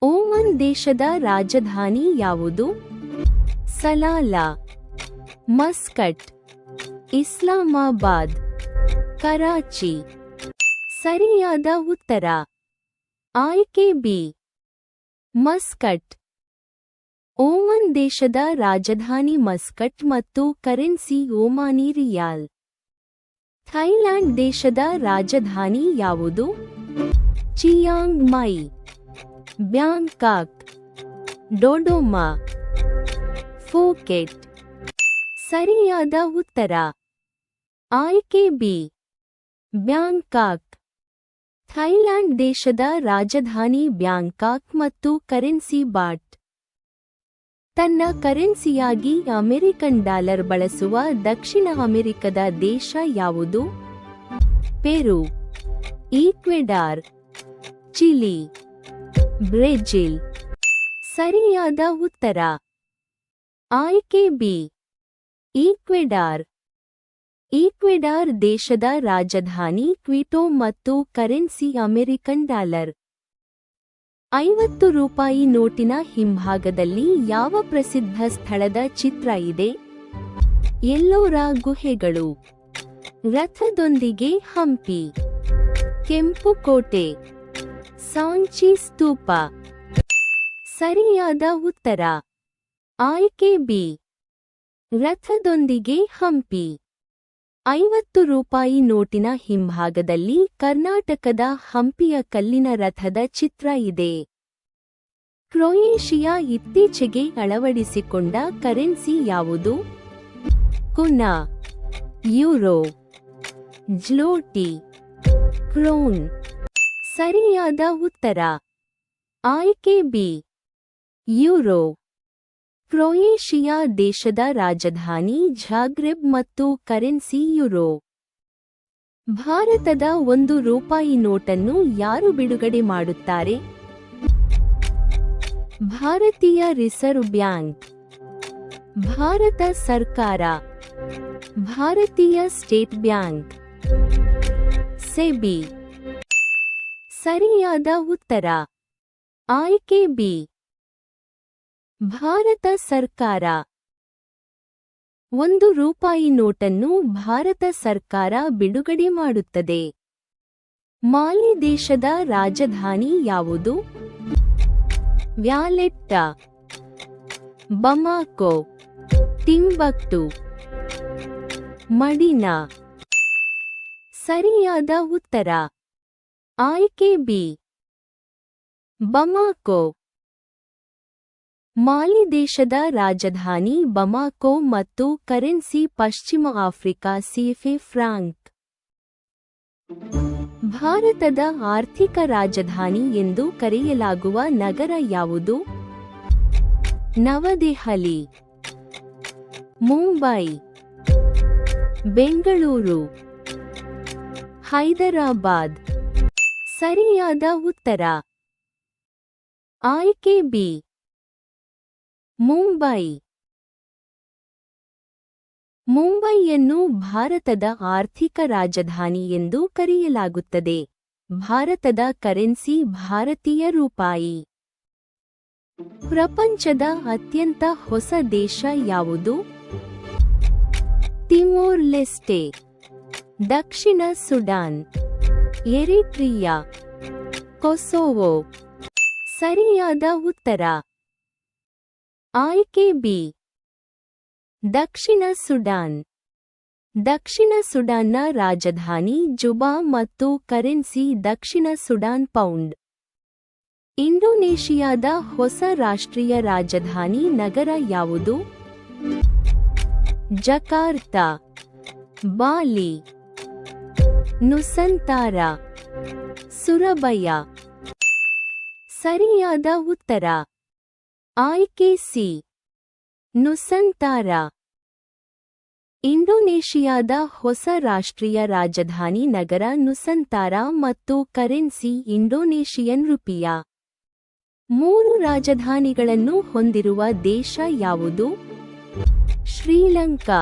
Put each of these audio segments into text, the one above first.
Oman ದೇಶದ ರಾಜಧಾನಿ ಯಾವುದು? ಸಲಾಲಾ, ಮಸ್ಕಟ್, ಇಸ್ಲಾಮಾಬಾದ್, ಕರಾಚಿ. ಸರಿಯಾದ ಉತ್ತರ ಆಯ್ಕೆ ಬಿ, ಮಸ್ಕಟ್. ಓಮನ್ ದೇಶದ ರಾಜಧಾನಿ ಮಸ್ಕಟ್ ಮತ್ತು ಕರೆನ್ಸಿ ಓಮಾನಿ ರಿಯಾಲ್. ಥೈಲ್ಯಾಂಡ್ ದೇಶದ ರಾಜಧಾನಿ ಯಾವುದು? ಚಿಯಾಂಗ್ ಮೈ, ಬ್ಯಾಂಕಾಕ್, ಡೊಡೊಮಾ, ಫೂಕೆಟ್. ಸರಿಯಾದ ಉತ್ತರ ಆಯ್ಕೆ ಬಿ, ಬ್ಯಾಂಕಾಕ್. ಥೈಲ್ಯಾಂಡ್ ದೇಶದ ರಾಜಧಾನಿ ಬ್ಯಾಂಕಾಕ್ ಮತ್ತು ಕರೆನ್ಸಿ ಬಾಟ್. ತನ್ನ ಕರೆನ್ಸಿಯಾಗಿ ಅಮೆರಿಕನ್ ಡಾಲರ್ ಬಳಸುವ ದಕ್ಷಿಣ ಅಮೆರಿಕದ ದೇಶ ಯಾವುದು? ಪೆರು, ಈಕ್ವೆಡಾರ್, ಚಿಲಿ, ಬ್ರೆಜಿಲ್. ಸರಿಯಾದ ಉತ್ತರ ಆಯ್ಕೆ ಬಿ, ಈಕ್ವೆಡಾರ್. ಈಕ್ವೆಡಾರ್ ದೇಶದ ರಾಜಧಾನಿ ಕ್ವಿಟೋ ಮತ್ತು ಕರೆನ್ಸಿ ಅಮೆರಿಕನ್ ಡಾಲರ್. 50 ರೂಪಾಯಿ ನೋಟಿನ ಹಿಂಭಾಗದಲ್ಲಿ ಯಾವ ಪ್ರಸಿದ್ಧ ಸ್ಥಳದ ಚಿತ್ರ ಇದೆ? ಎಲ್ಲೋರಾ ಗುಹೆಗಳು, ರಥದೊಂದಿಗೆ ಹಂಪಿ, ಕೆಂಪು ಕೋಟೆ, ಸಾಂಚಿ ಸ್ತೂಪ. ಸರಿಯಾದ ಉತ್ತರ ಆಯ್ಕೆ ಬಿ, ರಥದೊಂದಿಗೆ ಹಂಪಿ. 50 ರೂಪಾಯಿ ನೋಟಿನ ಹಿಂಭಾಗದಲ್ಲಿ ಕರ್ನಾಟಕದ ಹಂಪಿಯ ಕಲ್ಲಿನ ರಥದ ಚಿತ್ರ ಇದೆ. ಕ್ರೊಯೇಷಿಯಾ ಇತ್ತೀಚೆಗೆ ಅಳವಡಿಸಿಕೊಂಡ ಕರೆನ್ಸಿ ಯಾವುದು? ಕುನಾ, ಯೂರೋ, ಜ್ಲೋಟಿ, ಕ್ರೋನ್. ಸರಿಯಾದ ಉತ್ತರ ಆಯ್ಕೆ ಬಿ, ಯೂರೋ. ಕ್ರೊಯೇಷಿಯಾ ದೇಶದ ರಾಜಧಾನಿ ಝಾಗ್ರೆಬ್ ಮತ್ತು ಕರೆನ್ಸಿ ಯುರೋ. ಭಾರತದ 1 ರೂಪಾಯಿ ನೋಟನ್ನು ಯಾರು ಬಿಡುಗಡೆ ಮಾಡುತ್ತಾರೆ? ಭಾರತೀಯ ರಿಸರ್ವ್ ಬ್ಯಾಂಕ್, ಭಾರತ ಸರ್ಕಾರ, ಭಾರತೀಯ ಸ್ಟೇಟ್ ಬ್ಯಾಂಕ್, ಸೆಬಿ. ಸರಿಯಾದ ಉತ್ತರ ಆಯ್ಕೆ ಬಿ, ಭಾರತ ಸರ್ಕಾರ. 1 ರೂಪಾಯಿ ನೋಟನ್ನು ಭಾರತ ಸರ್ಕಾರ ಬಿಡುಗಡೆ ಮಾಡುತ್ತದೆ. ಮಾಲಿ ದೇಶದ ರಾಜಧಾನಿ ಯಾವುದು? ವ್ಯಾಲೆಟ್ಟಾ, ಬಮಾಕೊ, ಟಿಂಬಕ್ಟು, ಮಡಿನಾ. ಸರಿಯಾದ ಉತ್ತರ ಆಯ್ಕೆ ಬಿ, ಬಮಾಕೊ. ಮಾಲಿ ದೇಶದ ರಾಜಧಾನಿ ಬಮಾಕೊ ಮತ್ತು ಕರೆನ್ಸಿ ಪಶ್ಚಿಮ ಆಫ್ರಿಕಾ ಸಿಎಫ್ಎ ಫ್ರಾಂಕ್. ಭಾರತದ ಆರ್ಥಿಕ ರಾಜಧಾನಿ ಎಂದು ಕರೆಯಲಾಗುವ ನಗರ ಯಾವುದು? ನವದೆಹಲಿ, ಮುಂಬೈ, ಬೆಂಗಳೂರು, ಹೈದರಾಬಾದ್. ಸರಿಯಾದ ಉತ್ತರ ಆಯ್ಕೆ ಬಿ, ಮುಂಬೈ. ಮುಂಬೈಯನ್ನು ಭಾರತದ ಆರ್ಥಿಕ ರಾಜಧಾನಿ ಎಂದು ಕರೆಯಲಾಗುತ್ತದೆ. ಭಾರತದ ಕರೆನ್ಸಿ ಭಾರತೀಯ ರೂಪಾಯಿ. ಪ್ರಪಂಚದ ಅತ್ಯಂತ ಹೊಸ ದೇಶ ಯಾವುದು? ತಿಮೋರ್ ಲೆಸ್ಟೆ, ದಕ್ಷಿಣ ಸುಡಾನ್, ಎರಿಟ್ರಿಯಾ, ಕೊಸೊವೊ. ಸರಿಯಾದ ಉತ್ತರ ಆಯ್ಕೆ ಬಿ, ದಕ್ಷಿಣ ಸುಡಾನ್. ದಕ್ಷಿಣ ಸುಡಾನ್ನ ರಾಜಧಾನಿ ಜುಬಾ ಮತ್ತು ಕರೆನ್ಸಿ ದಕ್ಷಿಣ ಸುಡಾನ್ ಪೌಂಡ್. ಇಂಡೋನೇಷಿಯಾದ ಹೊಸ ರಾಷ್ಟ್ರೀಯ ರಾಜಧಾನಿ ನಗರ ಯಾವುದು? ಜಕಾರ್ತಾ, ಬಾಲಿ, ನುಸಂತಾರಾ, ಸುರಬಯ. ಸರಿಯಾದ ಉತ್ತರ ಆಯ್ಕೆ ಸಿ, ನುಸಂತಾರಾ. ಇಂಡೋನೇಷಿಯಾದ ಹೊಸ ರಾಷ್ಟ್ರೀಯ ರಾಜಧಾನಿ ನಗರ ನುಸಂತಾರಾ ಮತ್ತು ಕರೆನ್ಸಿ ಇಂಡೋನೇಷಿಯನ್ ರುಪಿಯಾ. 3 ರಾಜಧಾನಿಗಳನ್ನು ಹೊಂದಿರುವ ದೇಶ ಯಾವುದು? ಶ್ರೀಲಂಕಾ,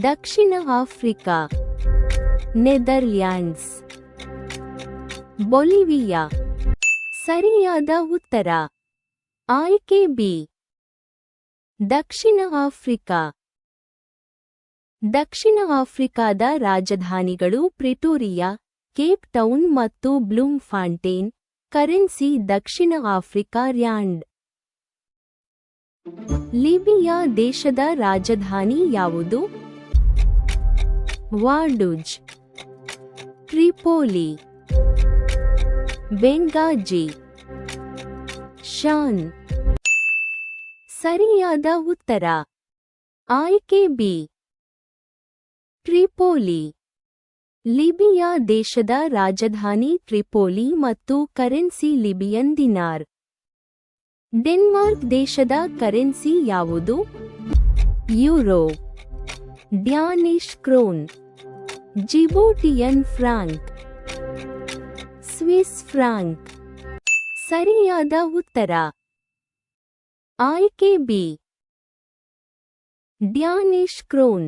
ದಕ್ಷಿಣ ಆಫ್ರಿಕಾ, ನೆದರ್ಲ್ಯಾಂಡ್ಸ್, ಬೊಲಿವಿಯಾ. ಸರಿಯಾದ ಉತ್ತರ ಆಯ್ಕೆ ಬಿ. ದಕ್ಷಿಣ ಆಫ್ರಿಕಾ. ದಕ್ಷಿಣ ಆಫ್ರಿಕಾದ ರಾಜಧಾನಿಗಳು ಪ್ರಿಟೋರಿಯಾ, ಕೇಪ್ ಟೌನ್ ಮತ್ತು ಬ್ಲೂಮ್ಫಾಂಟೇನ್. ಕರೆನ್ಸಿ ದಕ್ಷಿಣ ಆಫ್ರಿಕಾ ರ್ಯಾಂಡ್. ಲಿಬಿಯಾ ದೇಶದ ರಾಜಧಾನಿ ಯಾವುದು? ವಾಡುಜ್, ಟ್ರಿಪೋಲಿ, ಬೆಂಗಾಜಿ, ಶಾನ್. ಸರಿಯಾದ ಉತ್ತರ ಆಯ್ಕೆ ಬಿ. ಟ್ರಿಪೋಲಿ. ಲಿಬಿಯಾ ದೇಶದ ರಾಜಧಾನಿ ಟ್ರಿಪೋಲಿ ಮತ್ತು ಕರೆನ್ಸಿ ಲಿಬಿಯನ್ ದಿನಾರ್. ಡೆನ್ಮಾರ್ಕ್ ದೇಶದ ಕರೆನ್ಸಿ ಯಾವುದು? Euro, Danish krone, Djiboutian franc, Swiss franc. ಸರಿಯಾದ ಉತ್ತರ ಆಯ್ಕೆ ಬಿ. ಡ್ಯಾನಿಶ್ ಕ್ರೋನ್.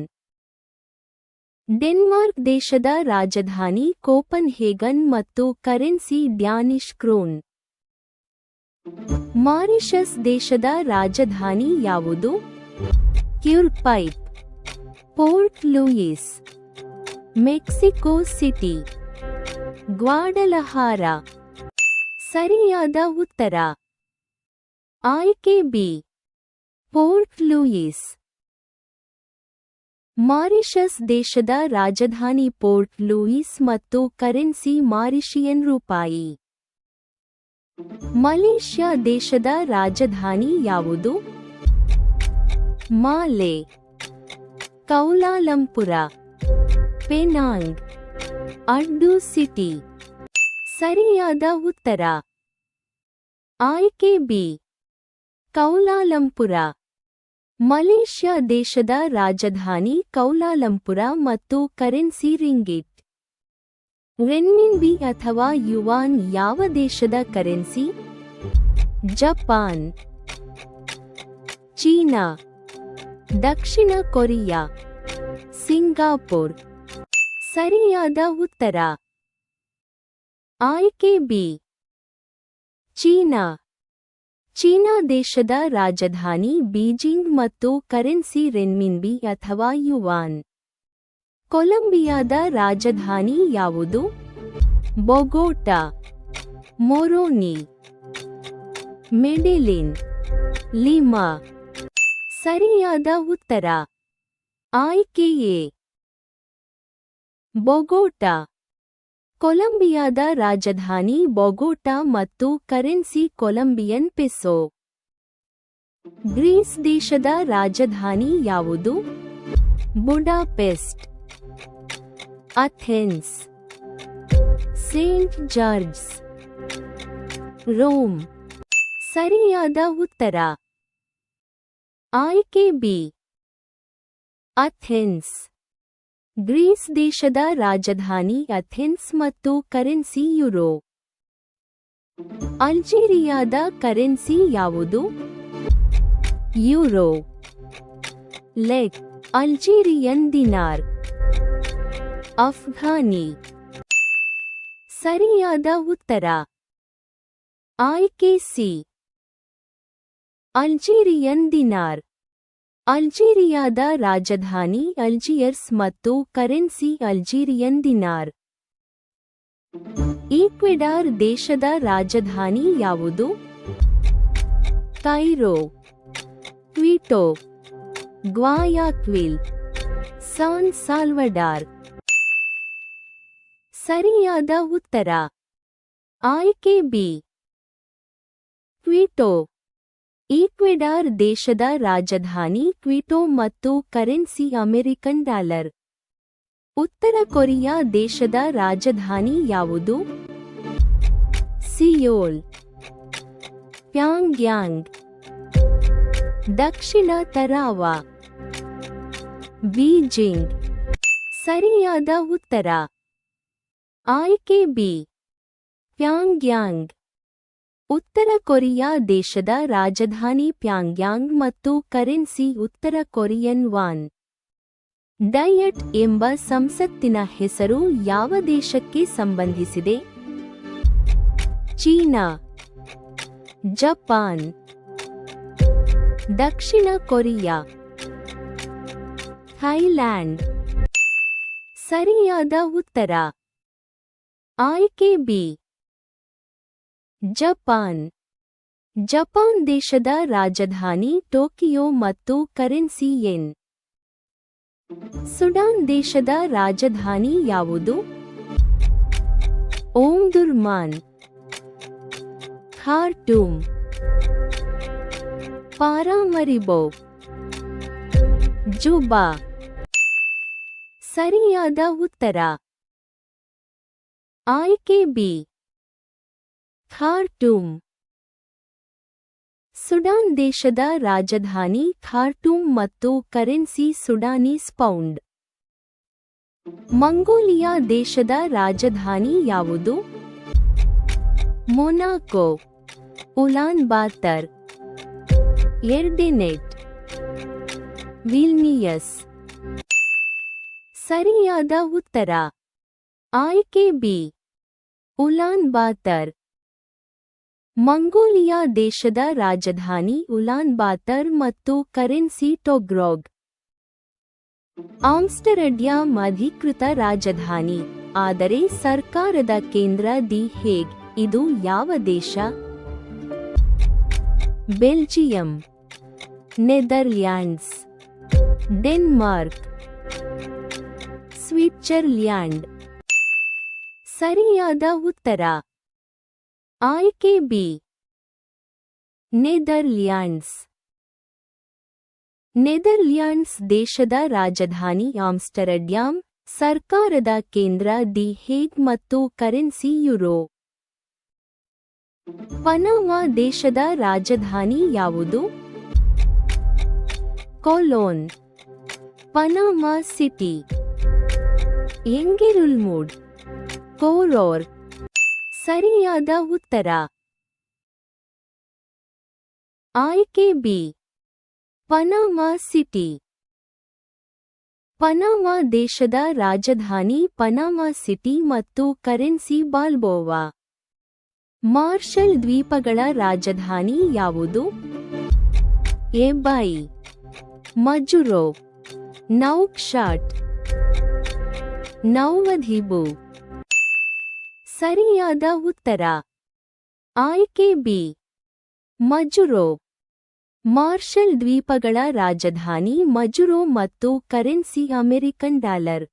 ಡೆನ್ಮಾರ್ಕ್ ದೇಶದ ರಾಜಧಾನಿ ಕೋಪನ್ಹೇಗನ್ ಮತ್ತು ಕರೆನ್ಸಿ ಡ್ಯಾನಿಶ್ ಕ್ರೋನ್. ಮಾರಿಷಸ್ ದೇಶದ ರಾಜಧಾನಿ ಯಾವುದು? ಕ್ಯೂರ್ಪೈಪ್, ಪೋರ್ಟ್ ಲೂಯಿಸ್, ಮೆಕ್ಸಿಕೋ ಸಿಟಿ, ಗ್ವಾಡಲಹಾರ. ಸರಿಯಾದ ಉತ್ತರ ಆಯ್ಕೆ ಬಿ. Port Louis. ಮಾರಿಷಸ್ ದೇಶದ ರಾಜಧಾನಿ ಪೋರ್ಟ್ ಲೂಯಿಸ್ ಮತ್ತು ಕರೆನ್ಸಿ ಮಾರಿಷಿಯನ್ ರೂಪಾಯಿ. ಮಲೇಷ್ಯಾ ದೇಶದ ರಾಜಧಾನಿ ಯಾವುದು? ಮಾಲೆ, ಕೌಲಾಲಂಪುರ, ಪೆನಾಂಗ್, ಅಡ್ಡು ಸಿಟಿ. ಸರಿಯಾದ ಉತ್ತರ ಆಯ್ಕೆ ಬಿ. ಕೌಲಾಲಂಪುರ. ಮಲೇಷ್ಯಾ ದೇಶದ ರಾಜಧಾನಿ ಕೌಲಾಲಂಪುರ ಮತ್ತು ಕರೆನ್ಸಿ ರಿಂಗಿಟ್. ರೆನ್ಮಿನ್ಬಿ ಅಥವಾ ಯುವಾನ್ ಯಾವ ದೇಶದ ಕರೆನ್ಸಿ? ಜಪಾನ್, ಚೀನಾ, ದಕ್ಷಿಣ ಕೊರಿಯಾ, ಸಿಂಗಾಪುರ್. ಸರಿಯಾದ ಉತ್ತರ ಆಯ್ಕೆ ಬಿ. ಚೀನಾ. ಚೀನಾ ದೇಶದ ರಾಜಧಾನಿ ಬೀಜಿಂಗ್ ಮತ್ತು ಕರೆನ್ಸಿ ರೆನ್ಮಿನ್ಬಿ ಅಥವಾ ಯುವಾನ್. ಕೊಲಂಬಿಯಾದ ರಾಜಧಾನಿ ಯಾವುದು? ಬೊಗೊಟಾ, ಮೊರೋನಿ, ಮೆಡೆಲಿನ್, ಲಿಮಾ. ಸರಿಯಾದ ಉತ್ತರ ಆಯ್ಕೆ ಎ. ಬೊಗೊಟಾ. ಕೊಲಂಬಿಯಾದ ರಾಜಧಾನಿ ಬೊಗೊಟಾ ಮತ್ತು ಕರೆನ್ಸಿ ಕೊಲಂಬಿಯನ್ ಪೆಸೋ. ಗ್ರೀಸ್ ದೇಶದ ರಾಜಧಾನಿ ಯಾವುದು? Budapest, Athens, Saint George's, Rome. ಸರಿಯಾದ ಉತ್ತರ ಆಯ್ಕೆ ಬಿ. ಅಥೆನ್ಸ್. ಗ್ರೀಸ್ ದೇಶದ ರಾಜಧಾನಿ ಅಥೆನ್ಸ್ ಮತ್ತು ಕರೆನ್ಸಿ ಯುರೋ. ಅಲ್ಜೀರಿಯಾದ ಕರೆನ್ಸಿ ಯಾವುದು? Euro, lek, Algerian dinar, Afghani. ಸರಿಯಾದ ಉತ್ತರ ಆಯ್ಕೆ ಸಿ. ಅಲ್ಜೀರಿಯನ್ ದಿನಾರ್. ಅಲ್ಜೀರಿಯಾದ ರಾಜಧಾನಿ ಅಲ್ಜಿಯರ್ಸ್ ಮತ್ತು ಕರೆನ್ಸಿ ಅಲ್ಜೀರಿಯನ್ ದಿನಾರ್. ಈಕ್ವೆಡಾರ್ ದೇಶದ ರಾಜಧಾನಿ ಯಾವುದು? ಕೈರೋ, ಕ್ವಿಟೋ, ಗ್ವಾಯಾಕ್ವಿಲ್, ಸಾನ್ ಸಾಲ್ವಡಾರ್. ಸರಿಯಾದ ಉತ್ತರ ಆಯ್ಕೆ ಬಿ. ಕ್ವಿಟೋ. ಈಕ್ವೆಡಾರ್ ದೇಶದ ರಾಜಧಾನಿ ಕ್ವಿಟೋ ಮತ್ತು ಕರೆನ್ಸಿ ಅಮೆರಿಕನ್ ಡಾಲರ್. ಉತ್ತರ ಕೊರಿಯಾ ದೇಶದ ರಾಜಧಾನಿ ಯಾವುದು? ಸಿಯೋಲ್, ಪ್ಯಾಂಗ್ಯಾಂಗ್, ದಕ್ಷಿಣ ತರಾವಾ, ಬೀಜಿಂಗ್. ಸರಿಯಾದ ಉತ್ತರ ಆಯ್ಕೆ ಬಿ. ಪ್ಯಾಂಗ್ಯಾಂಗ್. ಉತ್ತರ ಕೊರಿಯಾ ದೇಶದ ರಾಜಧಾನಿ ಪ್ಯಾಂಗ್ಯಾಂಗ್ ಮತ್ತು ಕರೆನ್ಸಿ ಉತ್ತರ ಕೊರಿಯನ್ ವಾನ್. ಡಯಟ್ ಎಂಬ ಸಂಸತ್ತಿನ ಹೆಸರು ಯಾವ ದೇಶಕ್ಕೆ ಸಂಬಂಧಿಸಿದೆ? China, Japan. ದಕ್ಷಿಣ ಕೊರಿಯಾ. ಥೈಲ್ಯಾಂಡ್. ಸರಿಯಾದ ಉತ್ತರ ಆಯ್ಕೆ ಬಿ ಜಪಾನ್. ಜಪಾನ್ ದೇಶದ ರಾಜಧಾನಿ ಟೋಕಿಯೋ ಮತ್ತು ಕರೆನ್ಸಿ ಯೆನ್. ಸುಡಾನ್ ದೇಶದ ರಾಜಧಾನಿ ಯಾವುದು? ಓಮ್ದುರ್ಮಾನ್. ಖಾರ್ಟೂಮ್. ಪಾರಾಮರಿಬೋ. ಜುಬಾ. ಸರಿಯಾದ ಉತ್ತರ ಆಯ್ಕೆ ಬಿ ಖಾರ್ಟೂಮ್. ಸುಡಾನ್ ದೇಶದ ರಾಜಧಾನಿ ಖಾರ್ಟೂಮ್ ಮತ್ತು ಕರೆನ್ಸಿ ಸುಡಾನೀಸ್ ಪೌಂಡ್. ಮಂಗೋಲಿಯಾ ದೇಶದ ರಾಜಧಾನಿ ಯಾವುದು? ಮೊನಾಕೋ. ಉಲಾನ್ ಬಾತರ್. ಎರ್ಡೆನೆಟ್. ವಿಲ್ನಿಯಸ್. ಸರಿಯಾದ ಉತ್ತರ ಆಯ್ಕೆ ಬಿ ಉಲಾನ್ ಬಾತರ್. ಮಂಗೋಲಿಯಾ ದೇಶದ ರಾಜಧಾನಿ ಉಲಾನ್ ಬಾತರ್ ಮತ್ತು ಕರೆನ್ಸಿ ಟೊಗ್ರೊಗ್. ಆಮ್ಸ್ಟರ್ಡ್ಯಾಮ್ ಅಧಿಕೃತ ರಾಜಧಾನಿ, ಆದರೆ ಸರ್ಕಾರದ ಕೇಂದ್ರ ದಿ ಹೇಗ್. ಇದು ಯಾವ ದೇಶ? ಬೆಲ್ಜಿಯಂ. ನೆದರ್ಲ್ಯಾಂಡ್ಸ್. ಡೆನ್ಮಾರ್ಕ್. ಸ್ವಿಟ್ಜರ್ಲ್ಯಾಂಡ್. ಸರಿಯಾದ ಉತ್ತರ ಆಯ್ಕೆ ಬಿ ನೆದರ್ಲ್ಯಾಂಡ್ಸ್. ನೆದರ್ಲ್ಯಾಂಡ್ಸ್ ದೇಶದ ರಾಜಧಾನಿ ಆಮ್ಸ್ಟರ್ಡ್ಯಾಮ್, ಸರ್ಕಾರದ ಕೇಂದ್ರ ದಿ ಹೇಗ್ ಮತ್ತು ಕರೆನ್ಸಿ ಯುರೋ. ಪನಾಮಾ ದೇಶದ ರಾಜಧಾನಿ ಯಾವುದು? ಕೊಲೋನ್. ಪನಾಮಾ ಸಿಟಿ. ಎಂಗೆರುಲ್ಮುಡ್. ಕೊರೋರ್. ಸರಿಯಾದ ಉತ್ತರ ಆಯ್ಕೆ ಬಿ ಪನಾಮಾ ಸಿಟಿ. ಪನಾಮಾ ದೇಶದ ರಾಜಧಾನಿ ಪನಾಮಾ ಸಿಟಿ ಮತ್ತು ಕರೆನ್ಸಿ ಬಾಲ್ಬೋವಾ. ಮಾರ್ಷಲ್ ದ್ವೀಪಗಳ ರಾಜಧಾನಿ ಯಾವುದು? ಎಬಾಯಿ. ಮಜುರೋ. ನೌಕ್ಶಾಟ್. ನೌವಧಿಬು. ಸರಿಯಾದ ಉತ್ತರ ಆಯ್ಕೆ ಬಿ ಮಜುರೋ. ಮಾರ್ಷಲ್ ದ್ವೀಪಗಳ ರಾಜಧಾನಿ ಮಜುರೋ ಮತ್ತು ಕರೆನ್ಸಿ ಅಮೆರಿಕನ್ ಡಾಲರ್.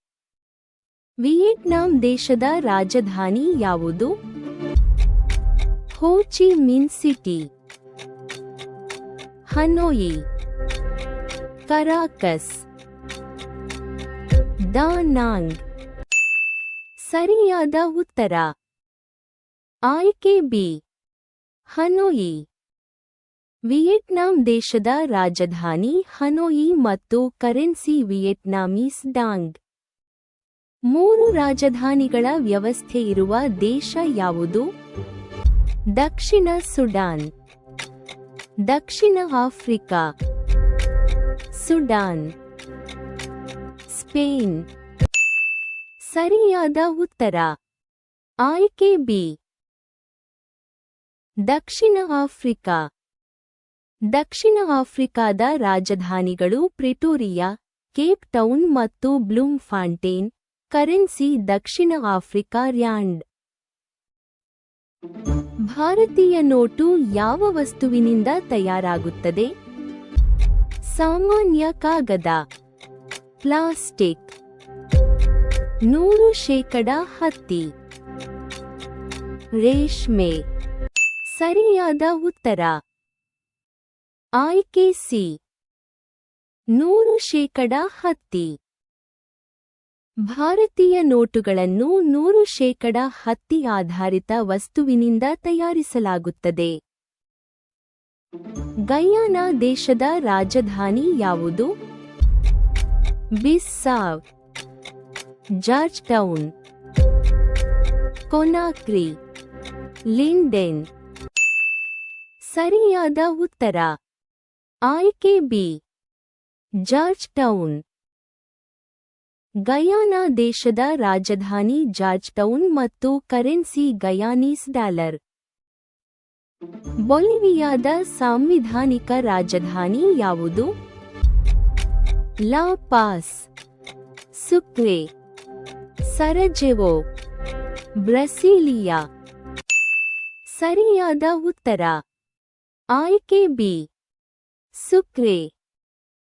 ವಿಯೆಟ್ನಾಂ ದೇಶದ ರಾಜಧಾನಿ ಯಾವುದು? ಹೋ ಚಿ ಮಿನ್ ಸಿಟಿ. ಹನೋಯಿ. ಕರಾಕಸ್. ದಾ ನಾಂಗ್. ಸರಿಯಾದ ಉತ್ತರ ಆಯ್ಕೆ ಬಿ ಹನೋಯಿ. ವಿಯೆಟ್ನಾಂ ದೇಶದ ರಾಜಧಾನಿ ಹನೋಯಿ ಮತ್ತು ಕರೆನ್ಸಿ ವಿಯೆಟ್ನಾಮೀಸ್ ಡಾಂಗ್. 3 ರಾಜಧಾನಿಗಳ ವ್ಯವಸ್ಥೆ ಇರುವ ದೇಶ ಯಾವುದು? ದಕ್ಷಿಣ ಸುಡಾನ್. ದಕ್ಷಿಣ ಆಫ್ರಿಕಾ. ಸುಡಾನ್. ಸ್ಪೇನ್. ಸರಿಯಾದ ಉತ್ತರ ಆಯ್ಕೆ ಬಿ ದಕ್ಷಿಣ ಆಫ್ರಿಕಾ. ದಕ್ಷಿಣ ಆಫ್ರಿಕಾದ ರಾಜಧಾನಿಗಳು ಪ್ರಿಟೋರಿಯಾ, ಕೇಪ್ ಟೌನ್ ಮತ್ತು ಬ್ಲೂಮ್ಫಾಂಟೇನ್. ಕರೆನ್ಸಿ ದಕ್ಷಿಣ ಆಫ್ರಿಕಾ ರ್ಯಾಂಡ್. ಭಾರತೀಯ ನೋಟು ಯಾವ ವಸ್ತುವಿನಿಂದ ತಯಾರಾಗುತ್ತದೆ? ಸಾಮಾನ್ಯ ಕಾಗದ. ಪ್ಲಾಸ್ಟಿಕ್. 100% ಹತ್ತಿ. ರೇಷ್ಮೆ. ಸರಿಯಾದ ಉತ್ತರ ಆಯ್ಕೆ ಸಿ 100% ಹತ್ತಿ. ಭಾರತೀಯ ನೋಟುಗಳನ್ನು 100% ಹತ್ತಿ ಆಧಾರಿತ ವಸ್ತುವಿನಿಂದ ತಯಾರಿಸಲಾಗುತ್ತದೆ. ಗಯಾನಾ ದೇಶದ ರಾಜಧಾನಿ ಯಾವುದು? Bissau. Georgetown. Conakry. Linden. ಸರಿಯಾದ ಉತ್ತರ ಆಯ್ಕೆ ಬಿ ಜಾರ್ಜ್ ಟೌನ್. ಗಯಾನಾ ದೇಶದ ರಾಜಧಾನಿ ಜಾರ್ಜ್ ಟೌನ್ ಮತ್ತು ಕರೆನ್ಸಿ ಗಯಾನೀಸ್ ಡಾಲರ್. ಬೊಲಿವಿಯಾದ ಸಾಂವಿಧಾನಿಕ ರಾಜಧಾನಿ ಯಾವುದು? La Paz, Sucre, Sarajevo, Brasilia. ಸರಿಯಾದ ಉತ್ತರ ಆಯ್ಕೆ ಬಿ, ಸುಕ್ರೆ.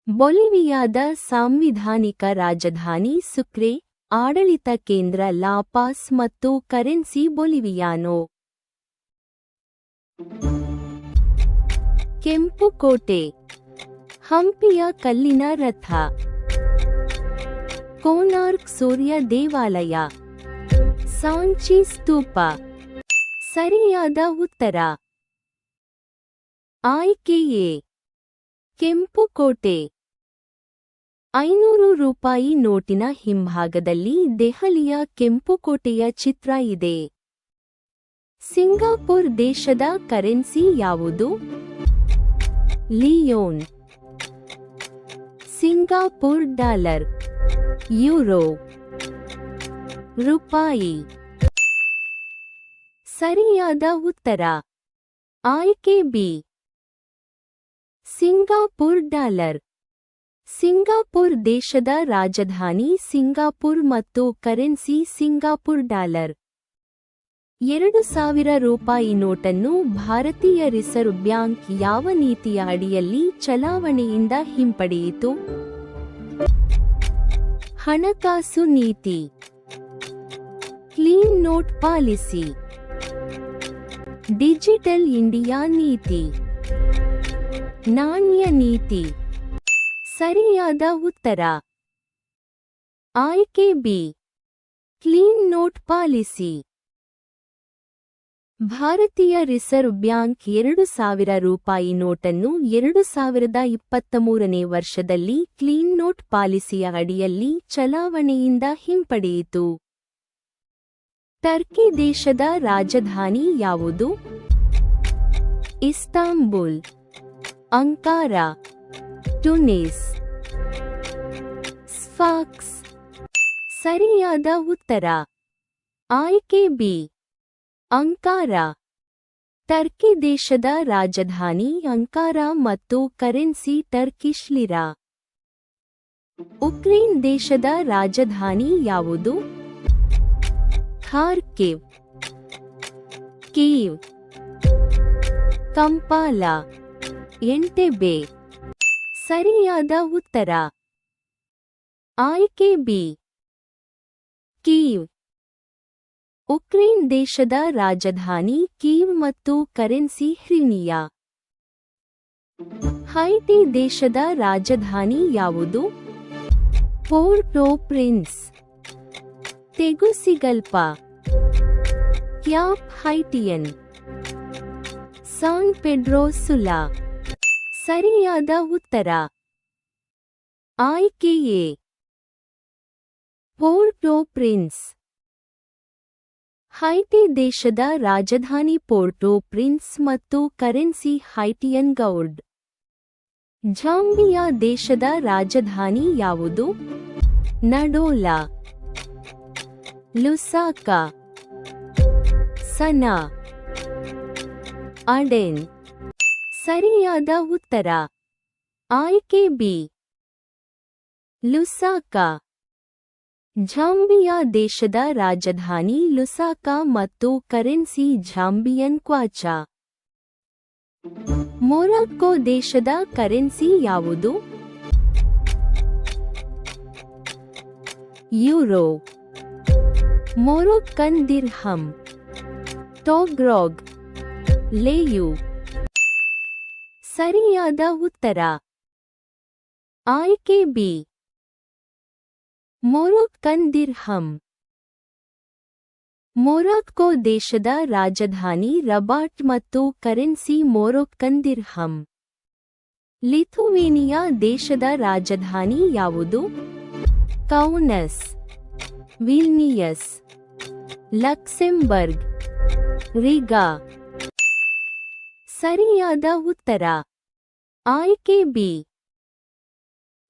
ಬೊಲಿವಿಯಾದ ಸಾಂವಿಧಾನಿಕ ರಾಜಧಾನಿ ಸುಕ್ರೆ, ಆಡಳಿತ ಕೇಂದ್ರ ಲಾ ಪಾಸ್ ಮತ್ತು ಕರೆನ್ಸಿ ಬೊಲಿವಿಯಾನೋ. ಕೆಂಪು ಕೋಟೆ, ಹಂಪಿಯ ಕಲ್ಲಿನ ರಥ, ಕೋನಾರ್ಕ್ ಸೂರ್ಯ ದೇವಾಲಯ, ಸಾಂಚಿ ಸ್ತೂಪ. ಸರಿಯಾದ ಉತ್ತರ ಆಯ್ಕೆ ಎ, ಕೆಂಪು ಕೋಟೆ. 500 ರೂಪಾಯಿ ನೋಟಿನ ಹಿಂಭಾಗದಲ್ಲಿ ದೆಹಲಿಯ ಕೆಂಪುಕೋಟೆಯ ಚಿತ್ರ ಇದೆ. ಸಿಂಗಾಪುರ್ ದೇಶದ ಕರೆನ್ಸಿ ಯಾವುದು? ಲಿಯೋನ್, ಸಿಂಗಾಪುರ್ ಡಾಲರ್, ಯೂರೋ, ರೂಪಾಯಿ. ಸರಿಯಾದ ಉತ್ತರ ಆಯ್ಕೆ ಬಿ, ಸಿಂಗಾಪುರ್ ಡಾಲರ್. ಸಿಂಗಾಪುರ್ ದೇಶದ ರಾಜಧಾನಿ ಸಿಂಗಾಪುರ್ ಮತ್ತು ಕರೆನ್ಸಿ ಸಿಂಗಾಪುರ್ ಡಾಲರ್. 2000 ರೂಪಾಯಿ ನೋಟನ್ನು ಭಾರತೀಯ ರಿಸರ್ವ್ ಬ್ಯಾಂಕ್ ಯಾವ ನೀತಿಯ ಅಡಿಯಲ್ಲಿ ಚಲಾವಣೆಯಿಂದ ಹಿಂಪಡೆಯಿತು? ಹಣಕಾಸು ನೀತಿ, clean note policy, digital India ನೀತಿ, ನಾಣ್ಯ ನೀತಿ. ಸರಿಯಾದ ಉತ್ತರ ಆಯ್ಕೆ ಬಿ, ಕ್ಲೀನ್ ನೋಟ್ ಪಾಲಿಸಿ. ಭಾರತೀಯ ರಿಸರ್ವ್ ಬ್ಯಾಂಕ್ 2000 ರೂಪಾಯಿ ನೋಟನ್ನು 2023ನೇ ವರ್ಷದಲ್ಲಿ ಕ್ಲೀನ್ ನೋಟ್ ಪಾಲಿಸಿಯ ಅಡಿಯಲ್ಲಿ ಚಲಾವಣೆಯಿಂದ ಹಿಂಪಡೆಯಿತು. ಟರ್ಕಿ ದೇಶದ ರಾಜಧಾನಿ ಯಾವುದು? Istanbul, Ankara, Tunis, Sfax. ಸರಿಯಾದ ಉತ್ತರ ಆಯ್ಕೆ ಬಿ, ಅಂಕಾರ. ಟರ್ಕಿ ದೇಶದ ರಾಜಧಾನಿ ಅಂಕಾರ ಮತ್ತು ಕರೆನ್ಸಿ ಟರ್ಕಿಶ್ ಲಿರಾ. ಉಕ್ರೇನ್ ದೇಶದ ರಾಜಧಾನಿ ಯಾವುದು? ಖಾರ್ಕಿವ್, ಕೀವ್, ಕಂಪಾಲ, ಎಂಟೆಬೆ. ಸರಿಯಾದ ಉತ್ತರ ಆಯ್ಕೆ ಬಿ, ಕೀವ್. ಉಕ್ರೇನ್ ದೇಶದ ರಾಜಧಾನಿ ಕೀವ್ ಮತ್ತು ಕರೆನ್ಸಿ ಹ್ರಿವ್ನಿಯಾ. ಹೈಟಿ ದೇಶದ ರಾಜಧಾನಿ ಯಾವುದು? ಪೋರ್ಟೋ ಪ್ರಿನ್ಸ್, ತೆಗುಸಿಗಲ್ಪ, ಕ್ಯಾಪ್ ಹೈಟಿಯನ್, ಸಾನ್ ಪೆಡ್ರೋ ಸುಲಾ. ಸರಿಯಾದ ಉತ್ತರ ಆಯ್ಕೆ ಎ, ಪೋರ್ಟೋ ಪ್ರಿನ್ಸ್. ಹೈಟಿ ದೇಶದ ರಾಜಧಾನಿ ಪೋರ್ಟೋ ಪ್ರಿನ್ಸ್ ಮತ್ತು ಕರೆನ್ಸಿ ಹೈಟಿಯನ್ ಗೌರ್ಡ್. ಜಾಂಬಿಯಾ ದೇಶದ ರಾಜಧಾನಿ ಯಾವುದು? ನಡೋಲಾ, ಲುಸಾಕಾ, ಸನಾ, ಅಡೆನ್. ಸರಿಯಾದ ಉತ್ತರ ಆಯ್ಕೆ ಬಿ, ಲುಸಾಕಾ. ಜಾಂಬಿಯಾ ದೇಶದ ರಾಜಧಾನಿ ಲುಸಾಕಾ ಮತ್ತು ಕರೆನ್ಸಿ ಜಾಂಬಿಯನ್ ಕ್ವಾಚಾ. ಮೊರಾಕ್ಕೊ ದೇಶದ ಕರೆನ್ಸಿ ಯಾವುದು? ಯೂರೋ, ಮೊರೊಕ್ಕನ್ ದಿರ್ಹಮ್, ಟೋಗ್ರೋಗ್, ಲೇಯು. ಸರಿಯಾದ ಉತ್ತರ ಆಯ್ಕೆ ಬಿ, ಮೊರೊಕ್ಕನ್ ದಿರ್ಹಮ್. ಮೊರಾಕ್ಕೊ ದೇಶದ ರಾಜಧಾನಿ ರಬಾಟ್ ಮತ್ತು ಕರೆನ್ಸಿ ಮೊರೊಕ್ಕನ್ ದಿರ್ಹಮ್. ಲಿಥುವೇನಿಯಾ ದೇಶದ ರಾಜಧಾನಿ ಯಾವುದು? ಕೌನಸ್, ವಿಲ್ನಿಯಸ್, ಲಕ್ಸೆಂಬರ್ಗ್, ರಿಗಾ. ಸರಿಯಾದ ಉತ್ತರ ಆಯ್ಕೆ ಬಿ,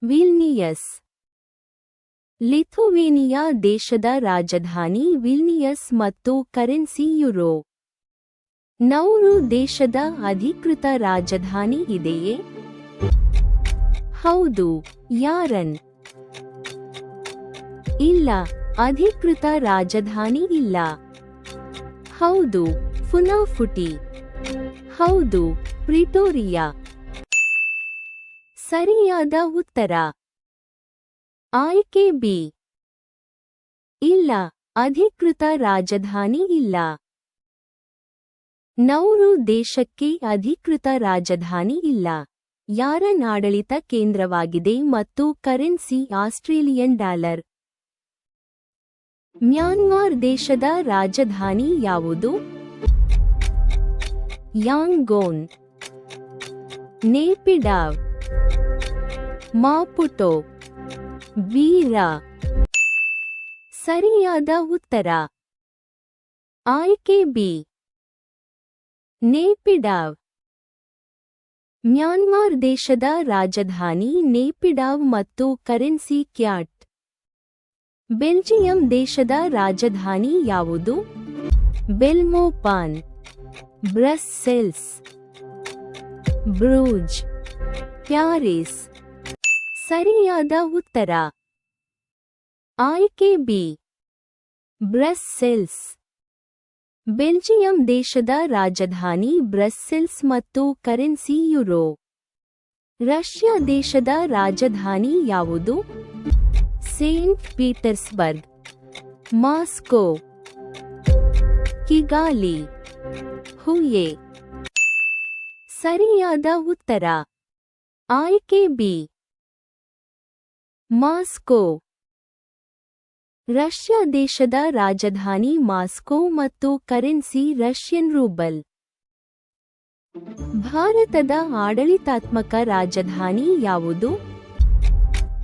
ವಿಲ್ನಿಯಸ್. ಲಿಥುವೇನಿಯಾ ದೇಶದ ರಾಜಧಾನಿ ವಿಲ್ನಿಯಸ್ ಮತ್ತು ಕರೆನ್ಸಿ ಯುರೋ. ನೌರು ದೇಶದ ಅಧಿಕೃತ ರಾಜಧಾನಿ ಇದೆಯೇ? ಹೌದು. ಯಾರನ್? ಇಲ್ಲ, ಅಧಿಕೃತ ರಾಜಧಾನಿ ಇಲ್ಲ. ಹೌದು. ಫುನಾಫುಟಿ. ಹೌದು. ಪ್ರಿಟೋರಿಯಾ. ಸರಿಯಾದ ಉತ್ತರ. ಆಯ್ಕೆ ಬಿ. ಇಲ್ಲ, ಅಧಿಕೃತ ರಾಜಧಾನಿ ಇಲ್ಲ. ನೌರು ದೇಶಕ್ಕೆ ಅಧಿಕೃತ ರಾಜಧಾನಿ ಇಲ್ಲ. ಯಾರನ್ ಆಡಳಿತ ಕೇಂದ್ರವಾಗಿದೆ ಮತ್ತು ಕರೆನ್ಸಿ ಆಸ್ಟ್ರೇಲಿಯನ್ ಡಾಲರ್. ಮ್ಯಾನ್ಮಾರ್ ದೇಶದ ರಾಜಧಾನಿ ಯಾವುದು? ಯಾಂಗೋನ್. ನೇಪಿಡಾವ್. ಮಾಪುಟೋ. ಬೀರಾ. ಸರಿಯಾದ ಉತ್ತರ. ಆಯ್ಕೆ ಬಿ. ನೇಪಿಡಾವ್. ಮ್ಯಾನ್ಮಾರ್ ದೇಶದ ರಾಜಧಾನಿ ನೇಪಿಡಾವ್ ಮತ್ತು ಕರೆನ್ಸಿ ಕ್ಯಾಟ್. ಬೆಲ್ಜಿಯಂ ದೇಶದ ರಾಜಧಾನಿ ಯಾವುದು? ಬೆಲ್ಮೋಪಾನ್. ಬ್ರಸ್ಸೆಲ್ಸ್. ಬ್ರೂಜ್. ಪ್ಯಾರಿಸ್. ಸರಿಯಾದ ಉತ್ತರ. ಆಯ್ಕೆ ಬಿ. ಬ್ರಸ್ಸೆಲ್ಸ್. ಬೆಲ್ಜಿಯಂ ದೇಶದ ರಾಜಧಾನಿ ಬ್ರಸ್ಸೆಲ್ಸ್ ಮತ್ತು ಕರೆನ್ಸಿ ಯುರೋ. ರಷ್ಯಾ ದೇಶದ ರಾಜಧಾನಿ ಯಾವುದು? Saint Petersburg. ಮಾಸ್ಕೋ. ಕಿಗಾಲಿ. ಹುಯೆ. ಸರಿಯಾದ ಉತ್ತರ. ಆಯ್ಕೆ ಬಿ. ಮಾಸ್ಕೋ. ರಷ್ಯಾ ದೇಶದ ರಾಜಧಾನಿ ಮಾಸ್ಕೋ ಮತ್ತು ಕರೆನ್ಸಿ ರಷ್ಯನ್ ರೂಬಲ್. ಭಾರತದ ಆಡಳಿತಾತ್ಮಕ ರಾಜಧಾನಿ ಯಾವುದು?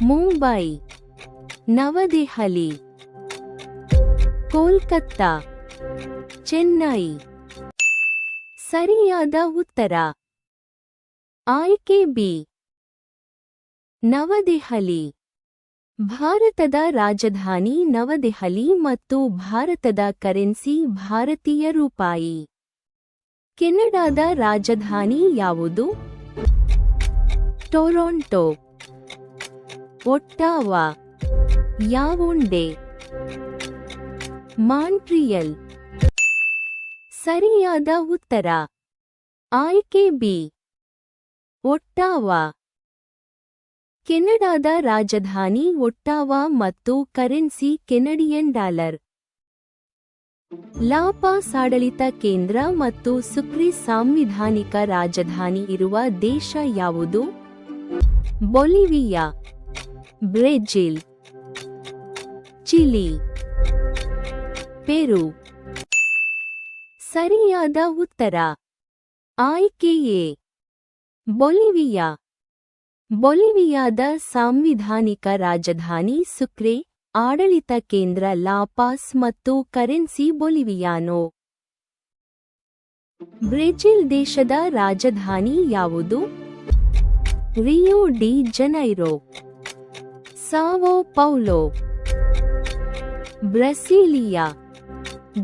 ಮುಂಬೈ. ನವದೆಹಲಿ. ಕೋಲ್ಕತ್ತಾ. ಚೆನ್ನೈ. ಸರಿಯಾದ ಉತ್ತರ. ಆಯ್ಕೆ ಬಿ. ನವದೆಹಲಿ. ಭಾರತದ ರಾಜಧಾನಿ ನವದೆಹಲಿ ಮತ್ತು ಭಾರತದ ಕರೆನ್ಸಿ ಭಾರತೀಯ ರೂಪಾಯಿ. ಕೆನಡಾದ ರಾಜಧಾನಿ ಯಾವುದು? ಟೊರೊಂಟೊ. ಒಟ್ಟಾವಾ. ಯಾವೊಂಡೆ. ಮಾಂಟ್ರಿಯಲ್. ಸರಿಯಾದ ಉತ್ತರ. ಆಯ್ಕೆ ಬಿ. ಒಟ್ಟಾವಾ. ಕೆನಡಾದ ರಾಜಧಾನಿ ಒಟ್ಟಾವಾ ಮತ್ತು ಕರೆನ್ಸಿ ಕೆನಡಿಯನ್ ಡಾಲರ್. ಲಾ ಪಾಸ್ ಆಡಳಿತ ಕೇಂದ್ರ ಮತ್ತು ಸುಕ್ರಿ ಸಾಂವಿಧಾನಿಕ ರಾಜಧಾನಿ ಇರುವ ದೇಶ ಯಾವುದು? ಬೊಲಿವಿಯಾ. ಬ್ರೆಜಿಲ್. ಚಿಲಿ. ಪೆರು. ಸರಿಯಾದ ಉತ್ತರ. ಆಯ್ಕೆ ಎ. ಬೊಲಿವಿಯಾ. ಬೊಲಿವಿಯಾದ ಸಾಂವಿಧಾನಿಕ ರಾಜಧಾನಿ ಸುಕ್ರೆ, ಆಡಳಿತ ಕೇಂದ್ರ ಲಾ ಪಾಸ್ ಮತ್ತು ಕರೆನ್ಸಿ ಬೊಲಿವಿಯಾನೋ. ಬ್ರೆಜಿಲ್ ದೇಶದ ರಾಜಧಾನಿ ಯಾವುದು? Rio de Janeiro. Sao Paulo. Brasilia.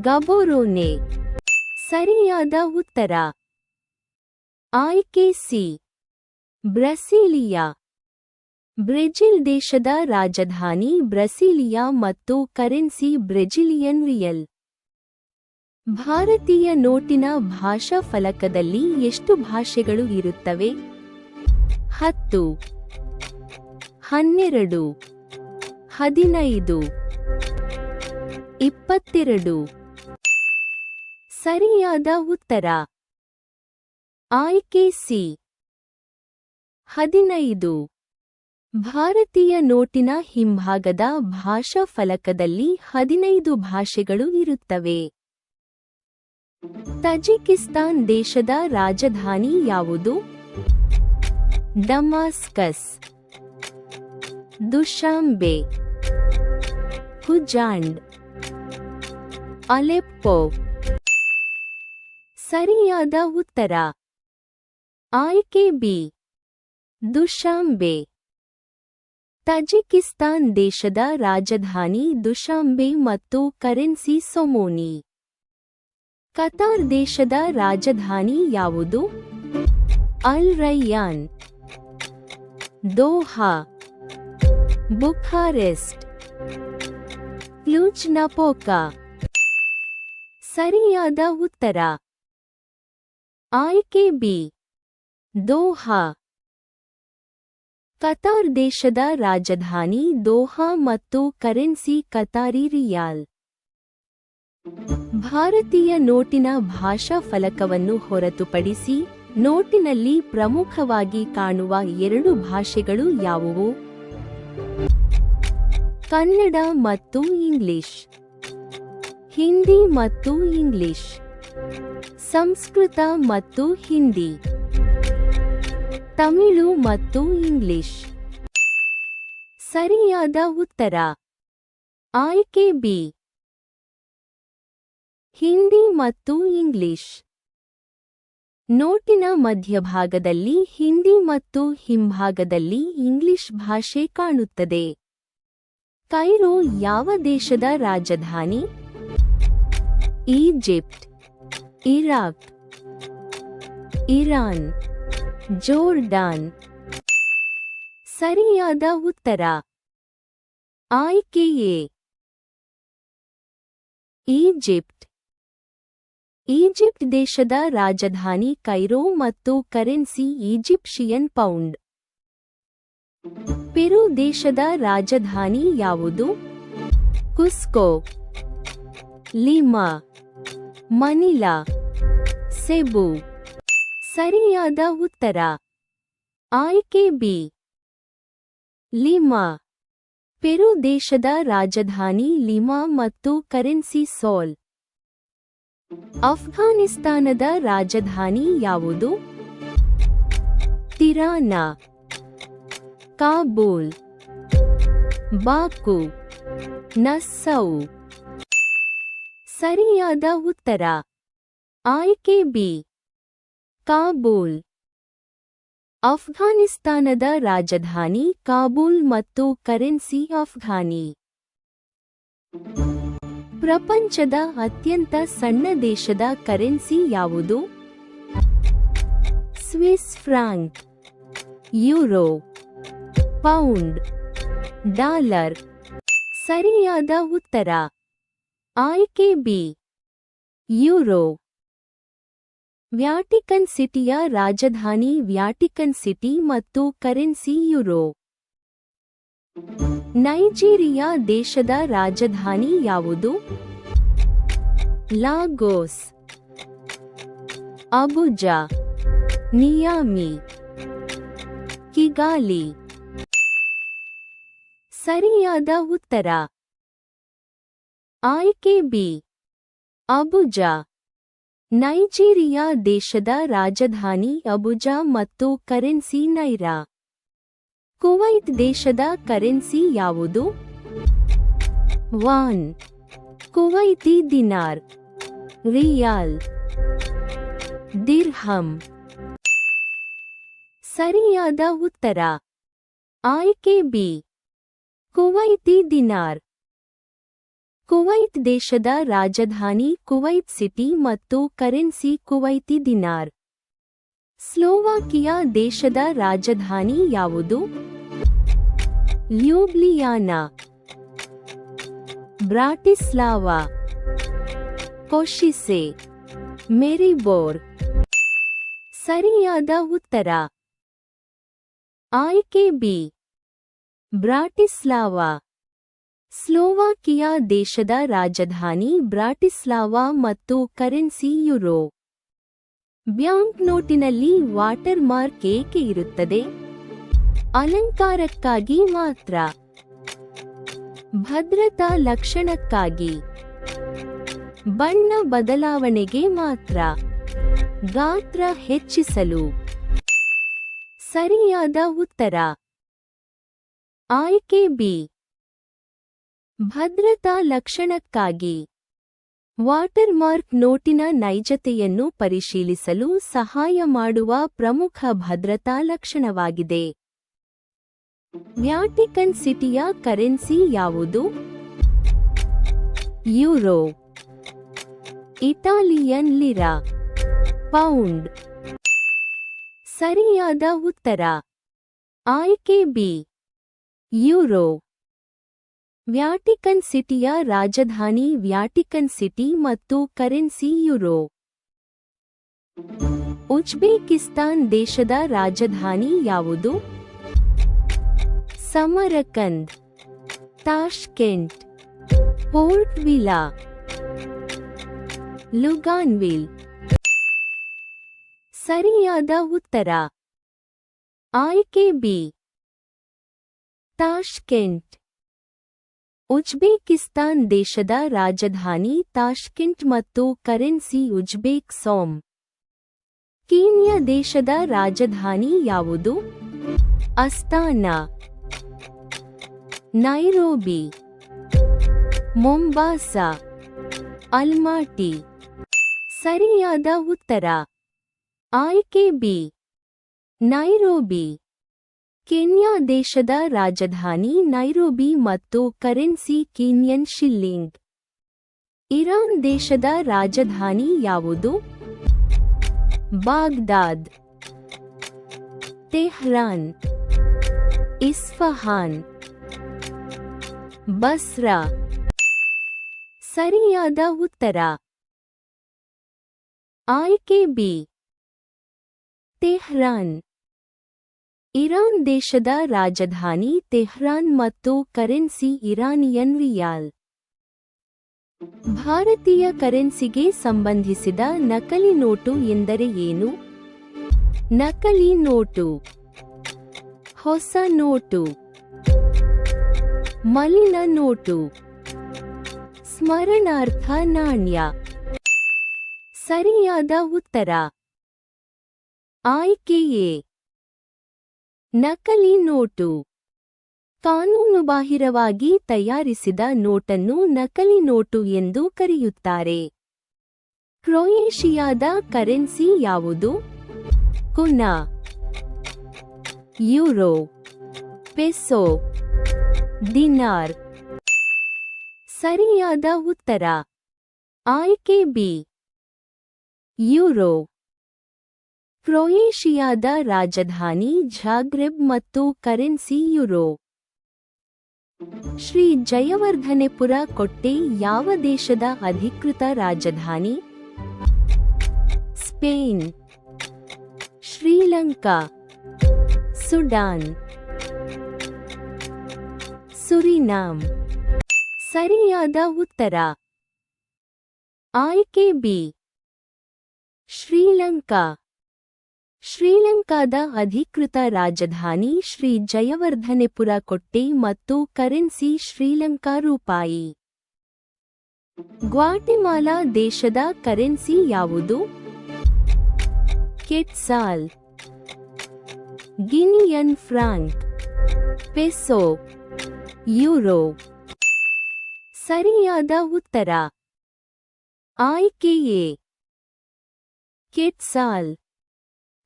Gaborone. ಸರಿಯಾದ ಉತ್ತರ. ಆಯ್ಕೆ ಸಿ. ಬ್ರಸೀಲಿಯಾ. ಬ್ರೆಜಿಲ್ ದೇಶದ ರಾಜಧಾನಿ ಬ್ರಸೀಲಿಯಾ ಮತ್ತು ಕರೆನ್ಸಿ ಬ್ರೆಜಿಲಿಯನ್ ರಿಯಲ್. ಭಾರತೀಯ ನೋಟಿನ ಭಾಷಾ ಫಲಕದಲ್ಲಿ ಎಷ್ಟು ಭಾಷೆಗಳು ಇರುತ್ತವೆ? 10, 12, 15, 22. ಸರಿಯಾದ ಉತ್ತರ. ಆಯ್ಕೆ ಸಿ. 15. ಭಾರತೀಯ ನೋಟಿನ ಹಿಂಭಾಗದ ಭಾಷಾ ಫಲಕದಲ್ಲಿ 15 ಭಾಷೆಗಳು ಇರುತ್ತವೆ. ತಜಿಕಿಸ್ತಾನ್ ದೇಶದ ರಾಜಧಾನಿ ಯಾವುದು? ಡಮಾಸ್ಕಸ್. ದುಶಾಂಬೆ. ಹುಜಾಂಡ್. ಅಲೆಪ್ಪೋ. ಸರಿಯಾದ ಉತ್ತರ. ಆಯ್ಕೆ ಬಿ. ದುಶಾಂಬೆ. ತಜಿಕಿಸ್ತಾನ್ ದೇಶದ ರಾಜಧಾನಿ ದುಶಾಂಬೆ ಮತ್ತು ಕರೆನ್ಸಿ ಸೊಮೋನಿ. ಕತಾರ್ ದೇಶದ ರಾಜಧಾನಿ ಯಾವುದು? ಅಲ್ ರಯ್ಯಾನ್, ದೋಹಾ, ಬುಖಾರೆಸ್ಟ್, ಕ್ಲೂಜ್-ನಪೋಕ. ಸರಿಯಾದ ಉತ್ತರ ಆಯ್ಕೆ ಬಿ, ದೋಹಾ. ಕತಾರ್ ದೇಶದ ರಾಜಧಾನಿ ದೋಹಾ ಮತ್ತು ಕರೆನ್ಸಿ ಕತಾರಿ ರಿಯಾಲ್. ಭಾರತೀಯ ನೋಟಿನ ಭಾಷಾ ಫಲಕವನ್ನು ಹೊರತುಪಡಿಸಿ ನೋಟಿನಲ್ಲಿ ಪ್ರಮುಖವಾಗಿ ಕಾಣುವ 2 ಭಾಷೆಗಳು ಯಾವುವು? ಕನ್ನಡ ಮತ್ತು ಇಂಗ್ಲಿಷ್. ಹಿಂದಿ ಮತ್ತು ಇಂಗ್ಲಿಷ್. ಸಂಸ್ಕೃತ ಮತ್ತು ಹಿಂದಿ. ತಮಿಳು ಮತ್ತು ಇಂಗ್ಲಿಷ್. ಸರಿಯಾದ ಉತ್ತರ ಆಯ್ಕೆ ಬಿ, ಹಿಂದಿ ಮತ್ತು ಇಂಗ್ಲಿಷ್. ನೋಟಿನ ಮಧ್ಯಭಾಗದಲ್ಲಿ ಹಿಂದಿ ಮತ್ತು ಹಿಂಭಾಗದಲ್ಲಿ ಇಂಗ್ಲಿಷ್ ಭಾಷೆ ಕಾಣುತ್ತದೆ. ಕೈರೋ ಯಾವ ದೇಶದ ರಾಜಧಾನಿ? Egypt, Iraq, Iran, Jordan. ಸರಿಯಾದ ಉತ್ತರ ಆಯ್ಕೆ ಎ, ಈಜಿಪ್ಟ್. ಈಜಿಪ್ಟ್ ದೇಶದ ರಾಜಧಾನಿ ಕೈರೋ ಮತ್ತು ಕರೆನ್ಸಿ ಈಜಿಪ್ಷಿಯನ್ ಪೌಂಡ್. ಪೆರು ದೇಶದ ರಾಜಧಾನಿ ಯಾವುದು? ಕುಸ್ಕೋ, ಲಿಮಾ, ಮನಿಲಾ, ಸೆಬು. ಸರಿಯಾದ ಉತ್ತರ ಆಯ್ಕೆ ಬಿ, ಲಿಮಾ. ಪೆರು ದೇಶದ ರಾಜಧಾನಿ ಲಿಮಾ ಮತ್ತು ಕರೆನ್ಸಿ ಸೋಲ್. ಅಫ್ಘಾನಿಸ್ತಾನದ ರಾಜಧಾನಿ ಯಾವುದು? ತಿರಾನಾ, ಕಾಬೂಲ್, ಬಾಕು, ನಸ್ಸೌ. ಸರಿಯಾದ ಉತ್ತರ ಆಯ್ಕೆ ಬಿ, ಕಾಬೂಲ್. ಅಫ್ಘಾನಿಸ್ತಾನದ ರಾಜಧಾನಿ ಕಾಬೂಲ್ ಮತ್ತು ಕರೆನ್ಸಿ ಅಫ್ಘಾನಿ. ಪ್ರಪಂಚದ ಅತ್ಯಂತ ಸಣ್ಣ ದೇಶದ ಕರೆನ್ಸಿ ಯಾವುದು? Swiss franc, euro, pound, dollar. ಸರಿಯಾದ ಉತ್ತರ ಆಯ್ಕೆ ಬಿ, ಯೂರೋ. ವ್ಯಾಟಿಕನ್ ಸಿಟಿಯ ರಾಜಧಾನಿ ವ್ಯಾಟಿಕನ್ ಸಿಟಿ ಮತ್ತು ಕರೆನ್ಸಿ ಯೂರೋ. ನೈಜೀರಿಯಾ ದೇಶದ ರಾಜಧಾನಿ ಯಾವುದು? Lagos, Abuja, Niamey, Kigali. ಸರಿಯಾದ ಉತ್ತರ ಆಯ್ಕೆ ಬಿ, ಅಬುಜಾ. ನೈಜೀರಿಯಾ ದೇಶದ ರಾಜಧಾನಿ ಅಬುಜಾ ಮತ್ತು ಕರೆನ್ಸಿ ನೈರಾ. ಕುವೈತ್ ದೇಶದ ಕರೆನ್ಸಿ ಯಾವುದು? Won, Kuwaiti dinar, riyal, dirham. ಸರಿಯಾದ ಉತ್ತರ ಆಯ್ಕೆ ಬಿ, ಕುವೈತಿ ದಿನಾರ್. ಕುವೈತ್ ದೇಶದ ರಾಜಧಾನಿ ಕುವೈತ್ ಸಿಟಿ ಮತ್ತು ಕರೆನ್ಸಿ ಕುವೈತಿ ದಿನಾರ್. ಸ್ಲೋವಾಕಿಯಾ ದೇಶದ ರಾಜಧಾನಿ ಯಾವುದು? ಲ್ಯೂಬ್ಲಿಯಾನಾ, ಬ್ರಾಟಿಸ್ಲಾವಾ, ಕೊಶಿಸೆ, ಮೆರಿಬೋರ್. ಸರಿಯಾದ ಉತ್ತರ ಆಯ್ಕೆ ಬಿ, ಬ್ರಾಟಿಸ್ಲಾವಾ. ಸ್ಲೋವಾಕಿಯಾ ದೇಶದ ರಾಜಧಾನಿ ಬ್ರಾಟಿಸ್ಲಾವಾ ಮತ್ತು ಕರೆನ್ಸಿ ಯೂರೋ. ಬ್ಯಾಂಕ್ ನೋಟಿನಲ್ಲಿ ವಾಟರ್ ಮಾರ್ಕ್ ಏಕೆ ಇರುತ್ತದೆ? ಅಲಂಕಾರಕ್ಕಾಗಿ ಮಾತ್ರ, ಭದ್ರತಾ ಲಕ್ಷಣಕ್ಕಾಗಿ, ಬಣ್ಣ ಬದಲಾವಣೆಗೆ ಮಾತ್ರ, ಗಾತ್ರ ಹೆಚ್ಚಿಸಲು. ಸರಿಯಾದ ಉತ್ತರ ಆಯ್ಕೆ ಬಿ, ಭದ್ರತಾ ಲಕ್ಷಣಕ್ಕಾಗಿ. ವಾಟರ್ ಮಾರ್ಕ್ ನೋಟಿನ ನೈಜತೆಯನ್ನು ಪರಿಶೀಲಿಸಲು ಸಹಾಯ ಮಾಡುವ ಪ್ರಮುಖ ಭದ್ರತಾ ಲಕ್ಷಣವಾಗಿದೆ. ವ್ಯಾಟಿಕನ್ ಸಿಟಿಯ ಕರೆನ್ಸಿ ಯಾವುದು? ಯೂರೋ. ಇಟಾಲಿಯನ್ ಲಿರಾ. ಪೌಂಡ್. ಸರಿಯಾದ ಉತ್ತರ ಆಯ್ಕೆ ಬಿ ಯೂರೋ. ವ್ಯಾಟಿಕನ್ ಸಿಟಿಯ ರಾಜಧಾನಿ ವ್ಯಾಟಿಕನ್ ಸಿಟಿ ಮತ್ತು ಕರೆನ್ಸಿ ಯುರೋ. ಉಜ್ಬೇಕಿಸ್ತಾನ್ ದೇಶದ ರಾಜಧಾನಿ ಯಾವುದು? ಸಮರಕಂದ್, ತಾಷ್ಕೆಂಟ್, ಪೋರ್ಟ್ ವಿಲಾ, ಲುಗಾನ್ವಿಲ್. ಸರಿಯಾದ ಉತ್ತರ ಆಯ್ಕೆ ಬಿ ತಾಷ್ಕೆಂಟ್. ಉಜ್ಬೇಕಿಸ್ತಾನ್ ದೇಶದ ರಾಜಧಾನಿ ತಾಷ್ಕೆಂಟ್ ಮತ್ತು ಕರೆನ್ಸಿ ಉಜ್ಬೇಕ್ ಸೋಮ್. ಕೀನ್ಯಾ ದೇಶದ ರಾಜಧಾನಿ ಯಾವುದು? ಅಸ್ತಾನಾ, ನೈರೋಬಿ, ಮೊಂಬಾಸಾ, ಅಲ್ಮಾಟಿ. ಸರಿಯಾದ ಉತ್ತರ ಆಯ್ಕೆ ಬಿ ನೈರೋಬಿ. ಕೆನ್ಯಾ ದೇಶದ ರಾಜಧಾನಿ ನೈರೋಬಿ ಮತ್ತು ಕರೆನ್ಸಿ ಕೀನ್ಯನ್ ಶಿಲ್ಲಿಂಗ್. ಇರಾನ್ ದೇಶದ ರಾಜಧಾನಿ ಯಾವುದು? Baghdad, Tehran, Isfahan, Basra. ಸರಿಯಾದ ಉತ್ತರ ಆಯ್ಕೆ ಬಿ ತೆಹ್ರಾನ್. ಇರಾನ್ ದೇಶದ ರಾಜಧಾನಿ ತೆಹ್ರಾನ್ ಮತ್ತು ಕರೆನ್ಸಿ ಇರಾನಿಯನ್ ರಿಯಾಲ್. ಭಾರತೀಯ ಕರೆನ್ಸಿಗೆ ಸಂಬಂಧಿಸಿದ ನಕಲಿ ನೋಟು ಎಂದರೆ ಏನು? ನಕಲಿ ನೋಟು, ಹೊಸ ನೋಟು, ಮಲಿನ ನೋಟು, ಸ್ಮರಣಾರ್ಥ ನಾಣ್ಯ. ಸರಿಯಾದ ಉತ್ತರ ಆಯ್ಕೆ ಎ ನಕಲಿ ನೋಟು. ಕಾನೂನುಬಾಹಿರವಾಗಿ ತಯಾರಿಸಿದ ನೋಟನ್ನು ನಕಲಿ ನೋಟು ಎಂದು ಕರೆಯುತ್ತಾರೆ. ಕ್ರೊಯೇಷಿಯಾದ ಕರೆನ್ಸಿ ಯಾವುದು? Cunha, euro, peso, ದಿನಾರ್. ಸರಿಯಾದ ಉತ್ತರ ಆಯ್ಕೆ ಬಿ ಯೂರೋ. ಕ್ರೊಯೇಷಿಯಾದ ರಾಜಧಾನಿ ಝಾಗ್ರೆಬ್ ಮತ್ತು ಕರೆನ್ಸಿ ಯುರೋ. ಶ್ರೀ ಜಯವರ್ಧನೆಪುರ ಕೋಟೆ ಯಾವ ದೇಶದ ಅಧಿಕೃತ ರಾಜಧಾನಿ? Spain, Sri Lanka, Sudan, Suriname. ಸರಿಯಾದ ಉತ್ತರ ಆಯ್ಕೆ ಬಿ ಶ್ರೀಲಂಕಾ. ಶ್ರೀಲಂಕಾದ ಅಧಿಕೃತ ರಾಜಧಾನಿ ಶ್ರೀ ಜಯವರ್ಧನೆಪುರ ಕೋಟೆ ಮತ್ತು ಕರೆನ್ಸಿ ಶ್ರೀಲಂಕಾ ರೂಪಾಯಿ. ಗ್ವಾಟೆಮಾಲಾ ದೇಶದ ಕರೆನ್ಸಿ ಯಾವುದು? Quetzal, Guinean franc, peso, euro. ಸರಿಯಾದ ಉತ್ತರ ಆಯ್ಕೆ ಎ ಕೆಟ್ಸಾಲ್.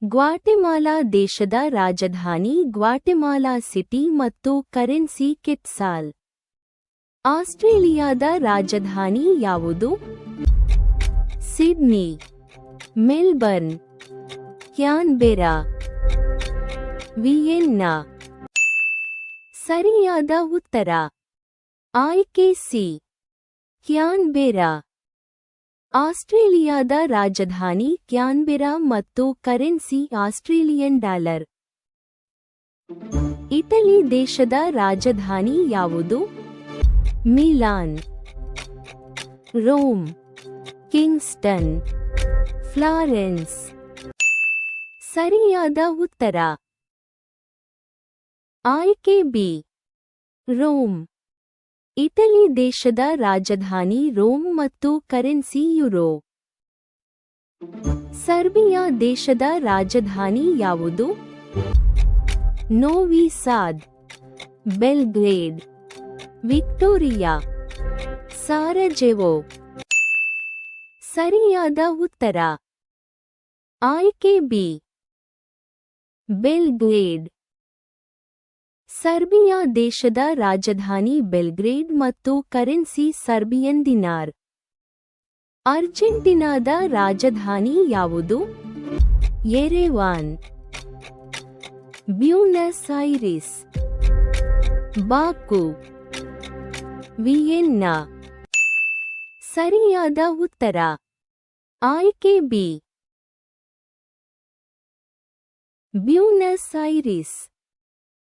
ಗ್ವಾಟೆಮಾಲಾ ದೇಶದ ರಾಜಧಾನಿ ಗ್ವಾಟೆಮಾಲಾ ಸಿಟಿ ಮತ್ತು ಕರೆನ್ಸಿ ಕೆಟ್ಸಾಲ್. ಆಸ್ಟ್ರೇಲಿಯಾದ ರಾಜಧಾನಿ ಯಾವುದು? Sydney, Melbourne, Canberra, Vienna. ಸರಿಯಾದ ಉತ್ತರ ಆಯ್ಕೆ ಸಿ ಕ್ಯಾನ್ಬೆರಾ. ಆಸ್ಟ್ರೇಲಿಯಾದ ರಾಜಧಾನಿ ಕ್ಯಾನ್ಬೆರಾ ಮತ್ತು ಕರೆನ್ಸಿ ಆಸ್ಟ್ರೇಲಿಯನ್ ಡಾಲರ್. ಇಟಲಿ ದೇಶದ ರಾಜಧಾನಿ ಯಾವುದು? Milan, Rome, Kingston, Florence. ಸರಿಯಾದ ಉತ್ತರ ಆಯ್ಕೆ ಬಿ ರೋಮ್. ಇಟಲಿ ದೇಶದ ರಾಜಧಾನಿ ರೋಮ್ ಮತ್ತು ಕರೆನ್ಸಿ ಯುರೋ. ಸರ್ಬಿಯಾ ದೇಶದ ರಾಜಧಾನಿ ಯಾವುದು? ನೋವಿ ಸಾದ್, ಬೆಲ್ಗ್ರೇಡ್, ವಿಕ್ಟೋರಿಯಾ, ಸಾರಜೆವೋ. ಸರಿಯಾದ ಉತ್ತರ ಆಯ್ಕೆ ಬಿ ಬೆಲ್ಗ್ರೇಡ್. ಸರ್ಬಿಯಾ ದೇಶದ ರಾಜಧಾನಿ ಬೆಲ್ಗ್ರೇಡ್ ಮತ್ತು ಕರೆನ್ಸಿ ಸರ್ಬಿಯನ್ ದಿನಾರ್. ಅರ್ಜೆಂಟೀನಾದ ರಾಜಧಾನಿ ಯಾವುದು? ಯೆರೆವಾನ್, ಬ್ಯೂನಸ್ ಐರಿಸ್, ಬಾಕು, ವಿಯೆನ್ನಾ. ಸರಿಯಾದ ಉತ್ತರ ಆಯ್ಕೆ ಬಿ, ಬ್ಯೂನಸ್ ಐರಿಸ್.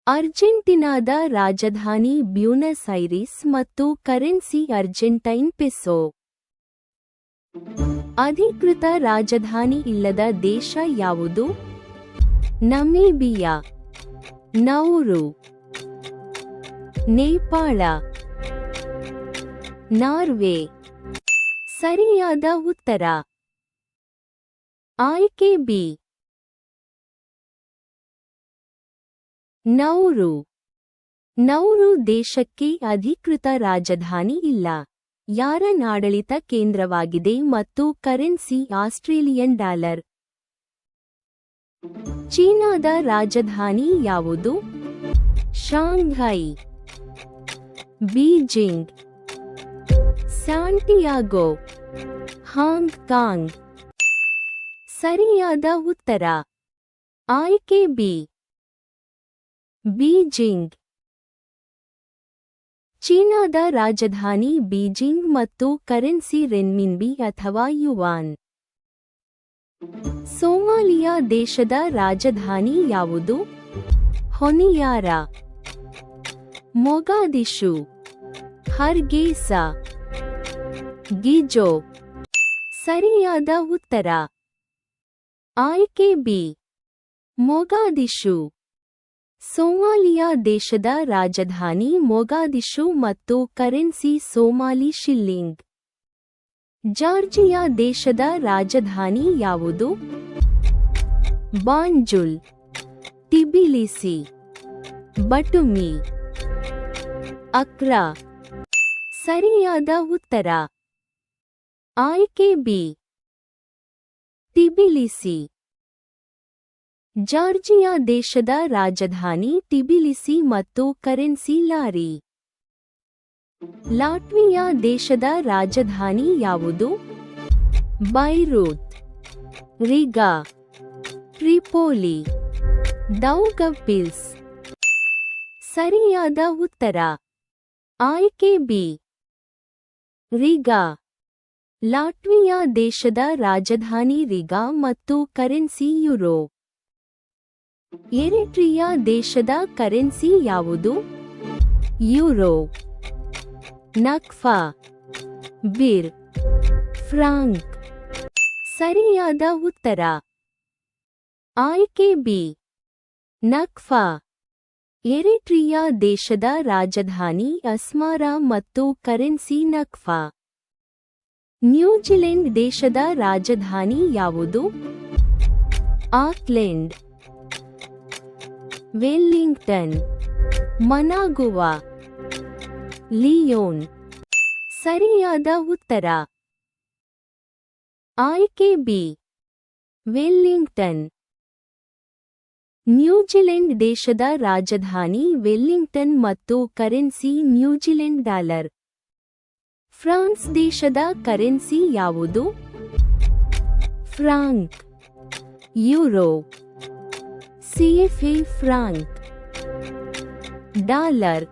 ಅರ್ಜೆಂಟೀನಾದ ರಾಜಧಾನಿ ಬ್ಯೂನಸ್ ಐರಿಸ್ ಮತ್ತು ಕರೆನ್ಸಿ ಅರ್ಜೆಂಟೈನ್ ಪೆಸೋ. ಅಧಿಕೃತ ರಾಜಧಾನಿ ಇಲ್ಲದ ದೇಶ ಯಾವುದು? Namibia, Nauru, Nepal, Norway. ಸರಿಯಾದ ಉತ್ತರ ಆಯ್ಕೆ ಬಿ, ನೌರು. ನೌರು ದೇಶಕ್ಕೆ ಅಧಿಕೃತ ರಾಜಧಾನಿ ಇಲ್ಲ. ಯಾರನ್ ಆಡಳಿತ ಕೇಂದ್ರವಾಗಿದೆ ಮತ್ತು ಕರೆನ್ಸಿ ಆಸ್ಟ್ರೇಲಿಯನ್ ಡಾಲರ್. ಚೀನಾದ ರಾಜಧಾನಿ ಯಾವುದು? Shanghai, Beijing, Santiago, Hong Kong. ಸರಿಯಾದ ಉತ್ತರ ಆಯ್ಕೆ ಬಿ, ಬೀಜಿಂಗ್. ಚೀನಾದ ರಾಜಧಾನಿ ಬೀಜಿಂಗ್ ಮತ್ತು ಕರೆನ್ಸಿ ರೆನ್ಮಿನ್ಬಿ ಅಥವಾ ಯುವಾನ್. ಸೋಮಾಲಿಯಾ ದೇಶದ ರಾಜಧಾನಿ ಯಾವುದು? ಹೊನಿಯಾರ, ಮೊಗಾದಿಶು, ಹರ್ಗೇಸಾ, ಗಿಜೋ. ಸರಿಯಾದ ಉತ್ತರ ಆಯ್ಕೆ ಬಿ, ಮೊಗಾದಿಶು. ಸೋಮಾಲಿಯಾ ದೇಶದ ರಾಜಧಾನಿ ಮೊಗಾದಿಶು ಮತ್ತು ಕರೆನ್ಸಿ ಸೋಮಾಲಿ ಶಿಲ್ಲಿಂಗ್. ಜಾರ್ಜಿಯಾ ದೇಶದ ರಾಜಧಾನಿ ಯಾವುದು? ಬಾಂಜುಲ್, ಟಿಬಿಲಿಸಿ, ಬಟುಮಿ, ಅಕ್ರಾ. ಸರಿಯಾದ ಉತ್ತರ ಆಯ್ಕೆ ಬಿ, ಟಿಬಿಲಿಸಿ. ಜಾರ್ಜಿಯಾ ದೇಶದ ರಾಜಧಾನಿ ಟಿಬಿಲಿಸಿ ಮತ್ತು ಕರೆನ್ಸಿ ಲಾರಿ. ಲಾಟ್ವಿಯಾ ದೇಶದ ರಾಜಧಾನಿ ಯಾವುದು? ಬೈರೂತ್, ರಿಗಾ, ಟ್ರಿಪೋಲಿ, ದೌಗವ್ಪಿಲ್ಸ್. ಸರಿಯಾದ ಉತ್ತರ ಆಯ್ಕೆ ಬಿ, ರಿಗಾ. ಲಾಟ್ವಿಯಾ ದೇಶದ ರಾಜಧಾನಿ ರಿಗಾ ಮತ್ತು ಕರೆನ್ಸಿ ಯುರೋ. ಎರಿಟ್ರಿಯಾ ದೇಶದ ಕರೆನ್ಸಿ ಯಾವುದು? Euro, nakfa, birr, franc. ಸರಿಯಾದ ಉತ್ತರ ಆಯ್ಕೆ ಬಿ, ನಕ್ಫಾ. ಎರಿಟ್ರಿಯಾ ದೇಶದ ರಾಜಧಾನಿ ಅಸ್ಮಾರಾ ಮತ್ತು ಕರೆನ್ಸಿ ನಕ್ಫಾ. ನ್ಯೂಜಿಲೆಂಡ್ ದೇಶದ ರಾಜಧಾನಿ ಯಾವುದು? Auckland, Wellington, Managua, Lyon. ಸರಿಯಾದ ಉತ್ತರ ಆಯ್ಕೆ ಬಿ, ವೆಲ್ಲಿಂಗ್ಟನ್. ನ್ಯೂಜಿಲೆಂಡ್ ದೇಶದ ರಾಜಧಾನಿ ವೆಲ್ಲಿಂಗ್ಟನ್ ಮತ್ತು ಕರೆನ್ಸಿ ನ್ಯೂಜಿಲೆಂಡ್ ಡಾಲರ್. ಫ್ರಾನ್ಸ್ ದೇಶದ ಕರೆನ್ಸಿ ಯಾವುದು? Frank, euro, ಸಿಎಫ್ಎ Frank, dollar.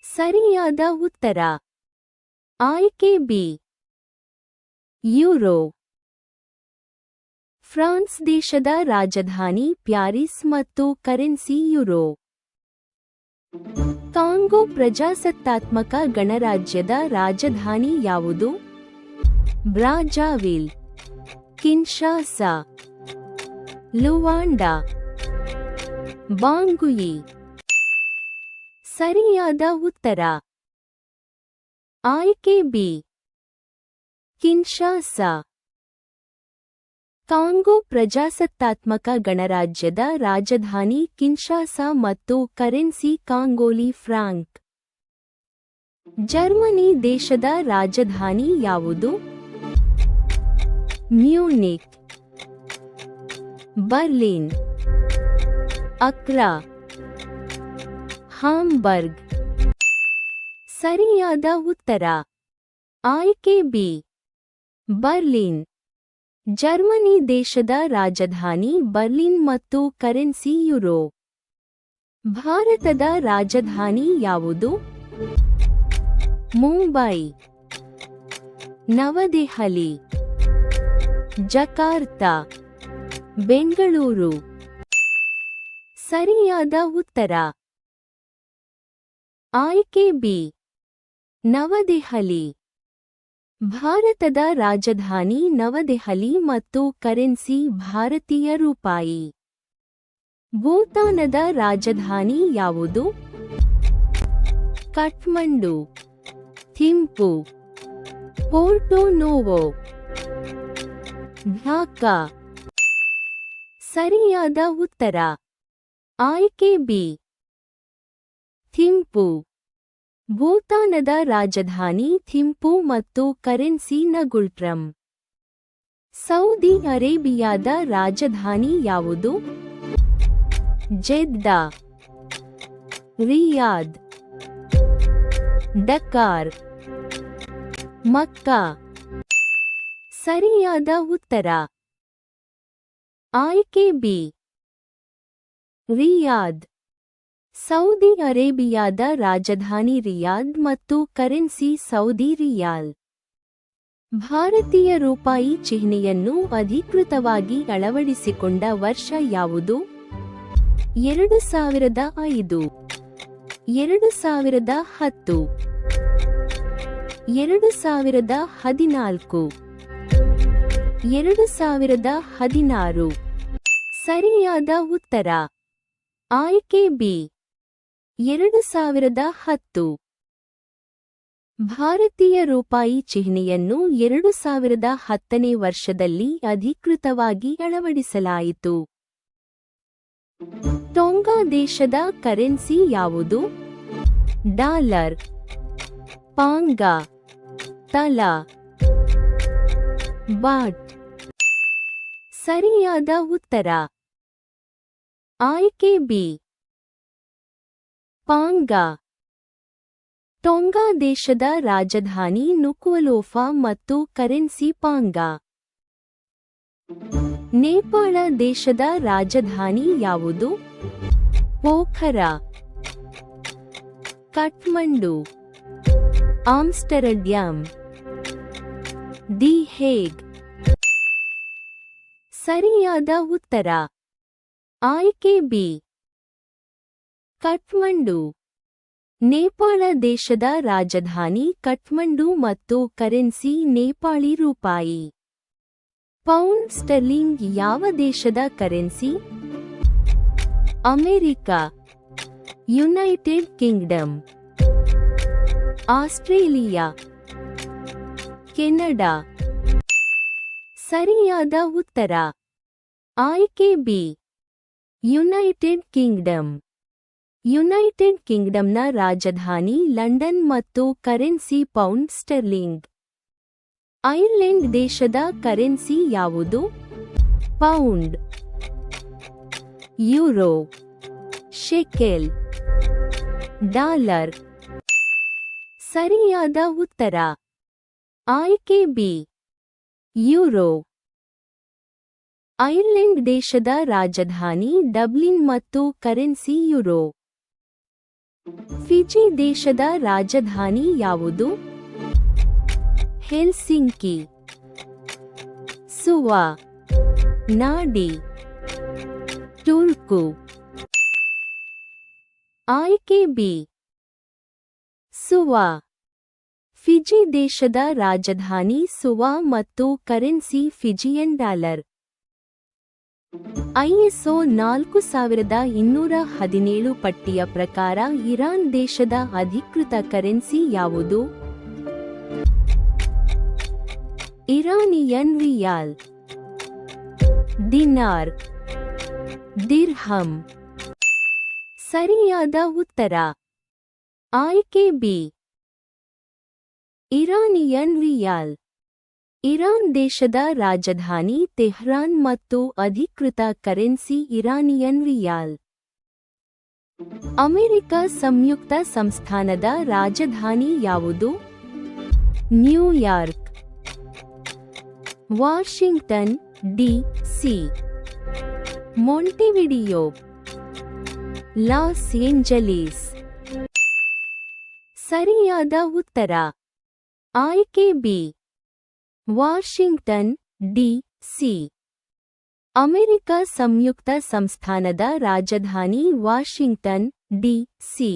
ಸರಿಯಾದ ಉತ್ತರ ಆಯ್ಕೆ ಬಿ, ಯುರೋ. ಫ್ರಾನ್ಸ್ ದೇಶದ ರಾಜಧಾನಿ ಪ್ಯಾರಿಸ್ ಮತ್ತು ಕರೆನ್ಸಿ ಯುರೋ. ಕಾಂಗೋ ಪ್ರಜಾಸತ್ತಾತ್ಮಕ ಗಣರಾಜ್ಯದ ರಾಜಧಾನಿ ಯಾವುದು? ಬ್ರಾಜಾವಿಲ್, ಕಿನ್ಶಾಸಾ, ಲುವಾಂಡಾ, ಬಾಂಗುಯಿ. ಸರಿಯಾದ ಉತ್ತರ ಆಯ್ಕೆ ಬಿ, ಕಿನ್ಶಾಸಾ. ಕಾಂಗೋ ಪ್ರಜಾಸತ್ತಾತ್ಮಕ ಗಣರಾಜ್ಯದ ರಾಜಧಾನಿ ಕಿನ್ಶಾಸಾ ಮತ್ತು ಕರೆನ್ಸಿ ಕಾಂಗೋಲಿ ಫ್ರಾಂಕ್. ಜರ್ಮನಿ ದೇಶದ ರಾಜಧಾನಿ ಯಾವುದು? Munich, Berlin, Accra, Hamburg. ಸರಿಯಾದ ಉತ್ತರ ಆಯ್ಕೆ ಬಿ, ಬರ್ಲಿನ್. ಜರ್ಮನಿ ದೇಶದ ರಾಜಧಾನಿ ಬರ್ಲಿನ್ ಮತ್ತು ಕರೆನ್ಸಿ ಯುರೋ. ಭಾರತದ ರಾಜಧಾನಿ ಯಾವುದು? ಮುಂಬೈ, ನವದೆಹಲಿ, ಜಕಾರ್ತಾ, ಬೆಂಗಳೂರು. ಸರಿಯಾದ ಉತ್ತರ ಆಯ್ಕೆ ಬಿ, ನವದೆಹಲಿ. ಭಾರತದ ರಾಜಧಾನಿ ನವದೆಹಲಿ ಮತ್ತು ಕರೆನ್ಸಿ ಭಾರತೀಯ ರೂಪಾಯಿ. ಭೂತಾನದ ರಾಜಧಾನಿ ಯಾವುದು? ಕಠ್ಮಂಡು, ಥಿಂಪು, ಪೋರ್ಟೊ ನೋವೊ, ಢಾಕಾ. ಸರಿಯಾದ ಉತ್ತರ ಆಯ್ಕೆ ಬಿ, ಥಿಂಪು. ಭೂತಾನದ ರಾಜಧಾನಿ ಥಿಂಪು ಮತ್ತು ಕರೆನ್ಸಿ ನಗುಲ್ಟ್ರಮ್. ಸೌದಿ ಅರೇಬಿಯಾದ ರಾಜಧಾನಿ ಯಾವುದು? ಜೆದ್ದಾ, ರಿಯಾದ್, ಡಕಾರ್, ಮಕ್ಕಾ. ಸರಿಯಾದ ಉತ್ತರ ಆಯ್ಕೆ ಬಿ, ರಿಯಾದ್. ಸೌದಿ ಅರೇಬಿಯಾದ ರಾಜಧಾನಿ ರಿಯಾದ್ ಮತ್ತು ಕರೆನ್ಸಿ ಸೌದಿ ರಿಯಾಲ್. ಭಾರತೀಯ ರೂಪಾಯಿ ಚಿಹ್ನೆಯನ್ನು ಅಧಿಕೃತವಾಗಿ ಅಳವಡಿಸಿಕೊಂಡ ವರ್ಷ ಯಾವುದು? 2005, 2010, 2014, 2016. ಸರಿಯಾದ ಉತ್ತರ ಆಯ್ಕೆ ಬಿ, 2010. ಭಾರತೀಯ ರೂಪಾಯಿ ಚಿಹ್ನೆಯನ್ನು 2010ನೇ ವರ್ಷದಲ್ಲಿ ಅಧಿಕೃತವಾಗಿ ಅಳವಡಿಸಲಾಯಿತು. ಟೋಂಗಾ ದೇಶದ ಕರೆನ್ಸಿ ಯಾವುದು? ಡಾಲರ್, ಪಾಂಗಾ, ತಲಾ, ಬಾಟ್. ಸರಿಯಾದ ಉತ್ತರ ಆಯ್ಕೆ ಬಿ, ಪಾಂಗಾ. ಟೋಂಗಾ ದೇಶದ ರಾಜಧಾನಿ ನುಕುವಲೋಫಾ ಮತ್ತು ಕರೆನ್ಸಿ ಪಾಂಗಾ. ನೇಪಾಳ ದೇಶದ ರಾಜಧಾನಿ ಯಾವುದು? ಪೋಖರಾ, ಕಠ್ಮಂಡು, ಆಮ್ಸ್ಟರ್ಡ್ಯಾಮ್, ದಿ ಹೇಗ್. ಸರಿಯಾದ ಉತ್ತರ ಆಯ್ಕೆ ಬಿ, ಕಠ್ಮಂಡು. ನೇಪಾಳ ದೇಶದ ರಾಜಧಾನಿ ಕಠ್ಮಂಡು ಮತ್ತು ಕರೆನ್ಸಿ ನೇಪಾಳಿ ರೂಪಾಯಿ. ಪೌಂಡ್ ಸ್ಟರ್ಲಿಂಗ್ ಯಾವ ದೇಶದ currency? America, United Kingdom, Australia, Canada. ಸರಿಯಾದ ಉತ್ತರ ಆಯ್ಕೆ ಬಿ, ಯುನೈಟೆಡ್ ಕಿಂಗ್ಡಮ್. ಯುನೈಟೆಡ್ ಕಿಂಗ್ಡಮ್ನ ರಾಜಧಾನಿ ಲಂಡನ್ ಮತ್ತು ಕರೆನ್ಸಿ ಪೌಂಡ್ ಸ್ಟರ್ಲಿಂಗ್. ಐರ್ಲೆಂಡ್ ದೇಶದ ಕರೆನ್ಸಿ ಯಾವುದು? Pound, euro, shekel, dollar. ಸರಿಯಾದ ಉತ್ತರ ಆಯ್ಕೆ ಬಿ, ಯೂರೋ. ಐರ್ಲೆಂಡ್ ದೇಶದ ರಾಜಧಾನಿ ಡಬ್ಲಿನ್ ಮತ್ತು ಕರೆನ್ಸಿ ಯುರೋ. ಫಿಜಿ ದೇಶದ ರಾಜಧಾನಿ ಯಾವುದು? ಹೆಲ್ಸಿಂಕಿ, ಸುವಾ, ನಾಡಿ, ಟುರ್ಕು. ಆಯ್ಕೆ ಬಿ, ಸುವಾ. ಫಿಜಿ ದೇಶದ ರಾಜಧಾನಿ ಸುವಾ ಮತ್ತು ಕರೆನ್ಸಿ ಫಿಜಿಯನ್ ಡಾಲರ್. ಐಎಸ್ಒ 4217 ಪಟ್ಟಿಯ ಪ್ರಕಾರ ಇರಾನ್ ದೇಶದ ಅಧಿಕೃತ ಕರೆನ್ಸಿ ಯಾವುದು? Iranian rial, dinar, dirham. ಸರಿಯಾದ ಉತ್ತರ ಆಯ್ಕೆ ಬಿ, ಇರಾನಿಯನ್ ರಿಯಾಲ್. ಇರಾನ್ ದೇಶದ ರಾಜಧಾನಿ ತೆಹ್ರಾನ್ ಮತ್ತು ಅಧಿಕೃತ ಕರೆನ್ಸಿ ಇರಾನಿಯನ್ ರಿಯಾಲ್. ಅಮೆರಿಕ ಸಂಯುಕ್ತ ಸಂಸ್ಥಾನದ ರಾಜಧಾನಿ ಯಾವುದು? New York, Washington DC. Montevideo, Los Angeles. ಸರಿಯಾದ ಉತ್ತರ ಆಯ್ಕೆ ಬಿ, ವಾಷಿಂಗ್ಟನ್ ಡಿ.ಸಿ. ಅಮೆರಿಕ ಸಂಯುಕ್ತ ಸಂಸ್ಥಾನದ ರಾಜಧಾನಿ ವಾಷಿಂಗ್ಟನ್ ಡಿ.ಸಿ.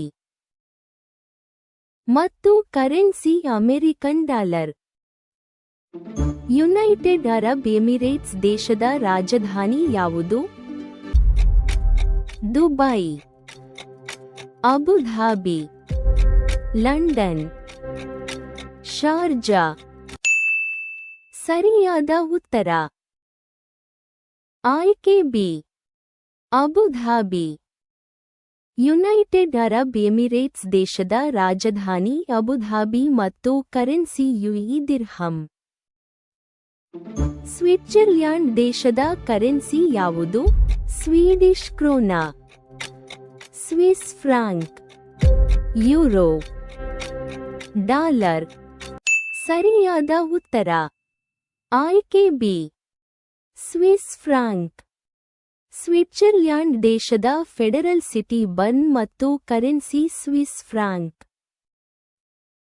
ಮತ್ತು currency American dollar. United Arab Emirates ದೇಶದ ರಾಜಧಾನಿ ಯಾವುದು? Dubai, Abu Dhabi, London, Sharjah. ಸರಿಯಾದ ಉತ್ತರ ಆಯ್ಕೆ B, Abu Dhabi. United Arab Emirates ದೇಶದ ರಾಜಧಾನಿ ಅಬುಧಾಬಿ ಮತ್ತು ಕರೆನ್ಸಿ ಯುಎಇ ದಿರ್ಹಂ. ಸ್ವಿಟ್ಜರ್ಲ್ಯಾಂಡ್ ದೇಶದ ಕರೆನ್ಸಿ ಯಾವುದು? Swedish krona, Swiss franc, euro, dollar. ಸರಿಯಾದ ಉತ್ತರ ಆಯ್ಕೆ ಬಿ, ಸ್ವಿಸ್ ಫ್ರಾಂಕ್. ಸ್ವಿಟ್ಜರ್ಲ್ಯಾಂಡ್ ದೇಶದ ಫೆಡರಲ್ ಸಿಟಿ ಬರ್ನ್ ಮತ್ತು ಕರೆನ್ಸಿ ಸ್ವಿಸ್ ಫ್ರಾಂಕ್.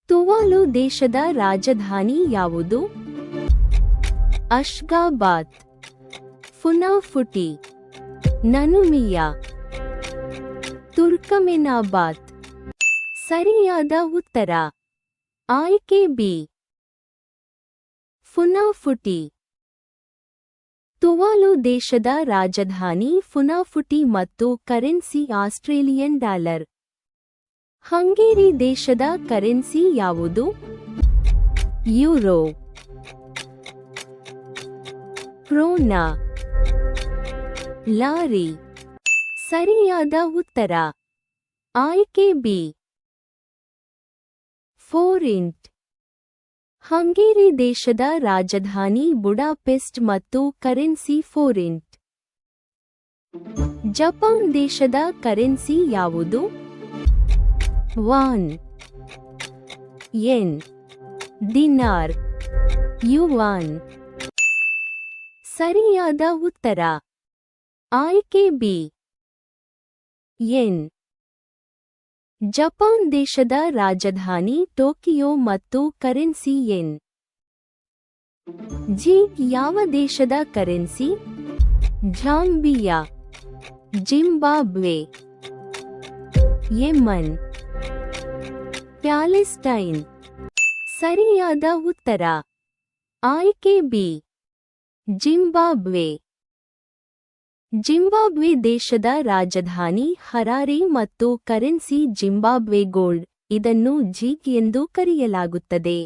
ತುವಾಲು ದೇಶದ ರಾಜಧಾನಿ ಯಾವುದು? ಅಶ್ಗಾಬಾದ್, ಫುನಾಫುಟಿ, ನನುಮಿಯಾ, ತುರ್ಕಮೆನಾಬಾದ್. ಸರಿಯಾದ ಉತ್ತರ ಆಯ್ಕೆ ಬಿ, ಫುನಾಫುಟಿ. ತುವಾಲು ದೇಶದ ರಾಜಧಾನಿ ಫುನಾಫುಟಿ ಮತ್ತು ಕರೆನ್ಸಿ ಆಸ್ಟ್ರೇಲಿಯನ್ ಡಾಲರ್. ಹಂಗೇರಿ ದೇಶದ ಕರೆನ್ಸಿ ಯಾವುದು? Euro, krona, lari. ಸರಿಯಾದ ಉತ್ತರ ಆಯ್ಕೆ ಬಿ, ಫೋರಿಂಟ್. ಹಂಗೇರಿ ದೇಶದ ರಾಜಧಾನಿ ಬುಡಾಪೆಸ್ಟ್ ಮತ್ತು ಕರೆನ್ಸಿ ಫೋರಿಂಟ್. ಜಪಾನ್ ದೇಶದ ಕರೆನ್ಸಿ ಯಾವುದು? ವಾನ್, ಯೆನ್, ದಿನಾರ್, ಯುವಾನ್. ಸರಿಯಾದ ಉತ್ತರ ಆಯ್ಕೆ ಬಿ, ಯೆನ್. ಜಪಾನ್ ದೇಶದ ರಾಜಧಾನಿ ಟೋಕಿಯೋ ಮತ್ತು ಕರೆನ್ಸಿ ಯೆನ್. ಜಿ ಯಾವ ದೇಶದ currency? Zambia, Zimbabwe, Yemen, Palestine. ಸರಿಯಾದ ಉತ್ತರ ಆಯ್ಕೆ ಬಿ, ಜಿಂಬಾಬ್ವೆ. ಜಿಂಬಾಬ್ವೆ ದೇಶದ ರಾಜಧಾನಿ ಹರಾರೆ ಮತ್ತು ಕರೆನ್ಸಿ ಜಿಂಬಾಬ್ವೆ ಗೋಲ್ಡ್. ಇದನ್ನು ಜಿಗ್ ಎಂದು ಕರೆಯಲಾಗುತ್ತದೆ.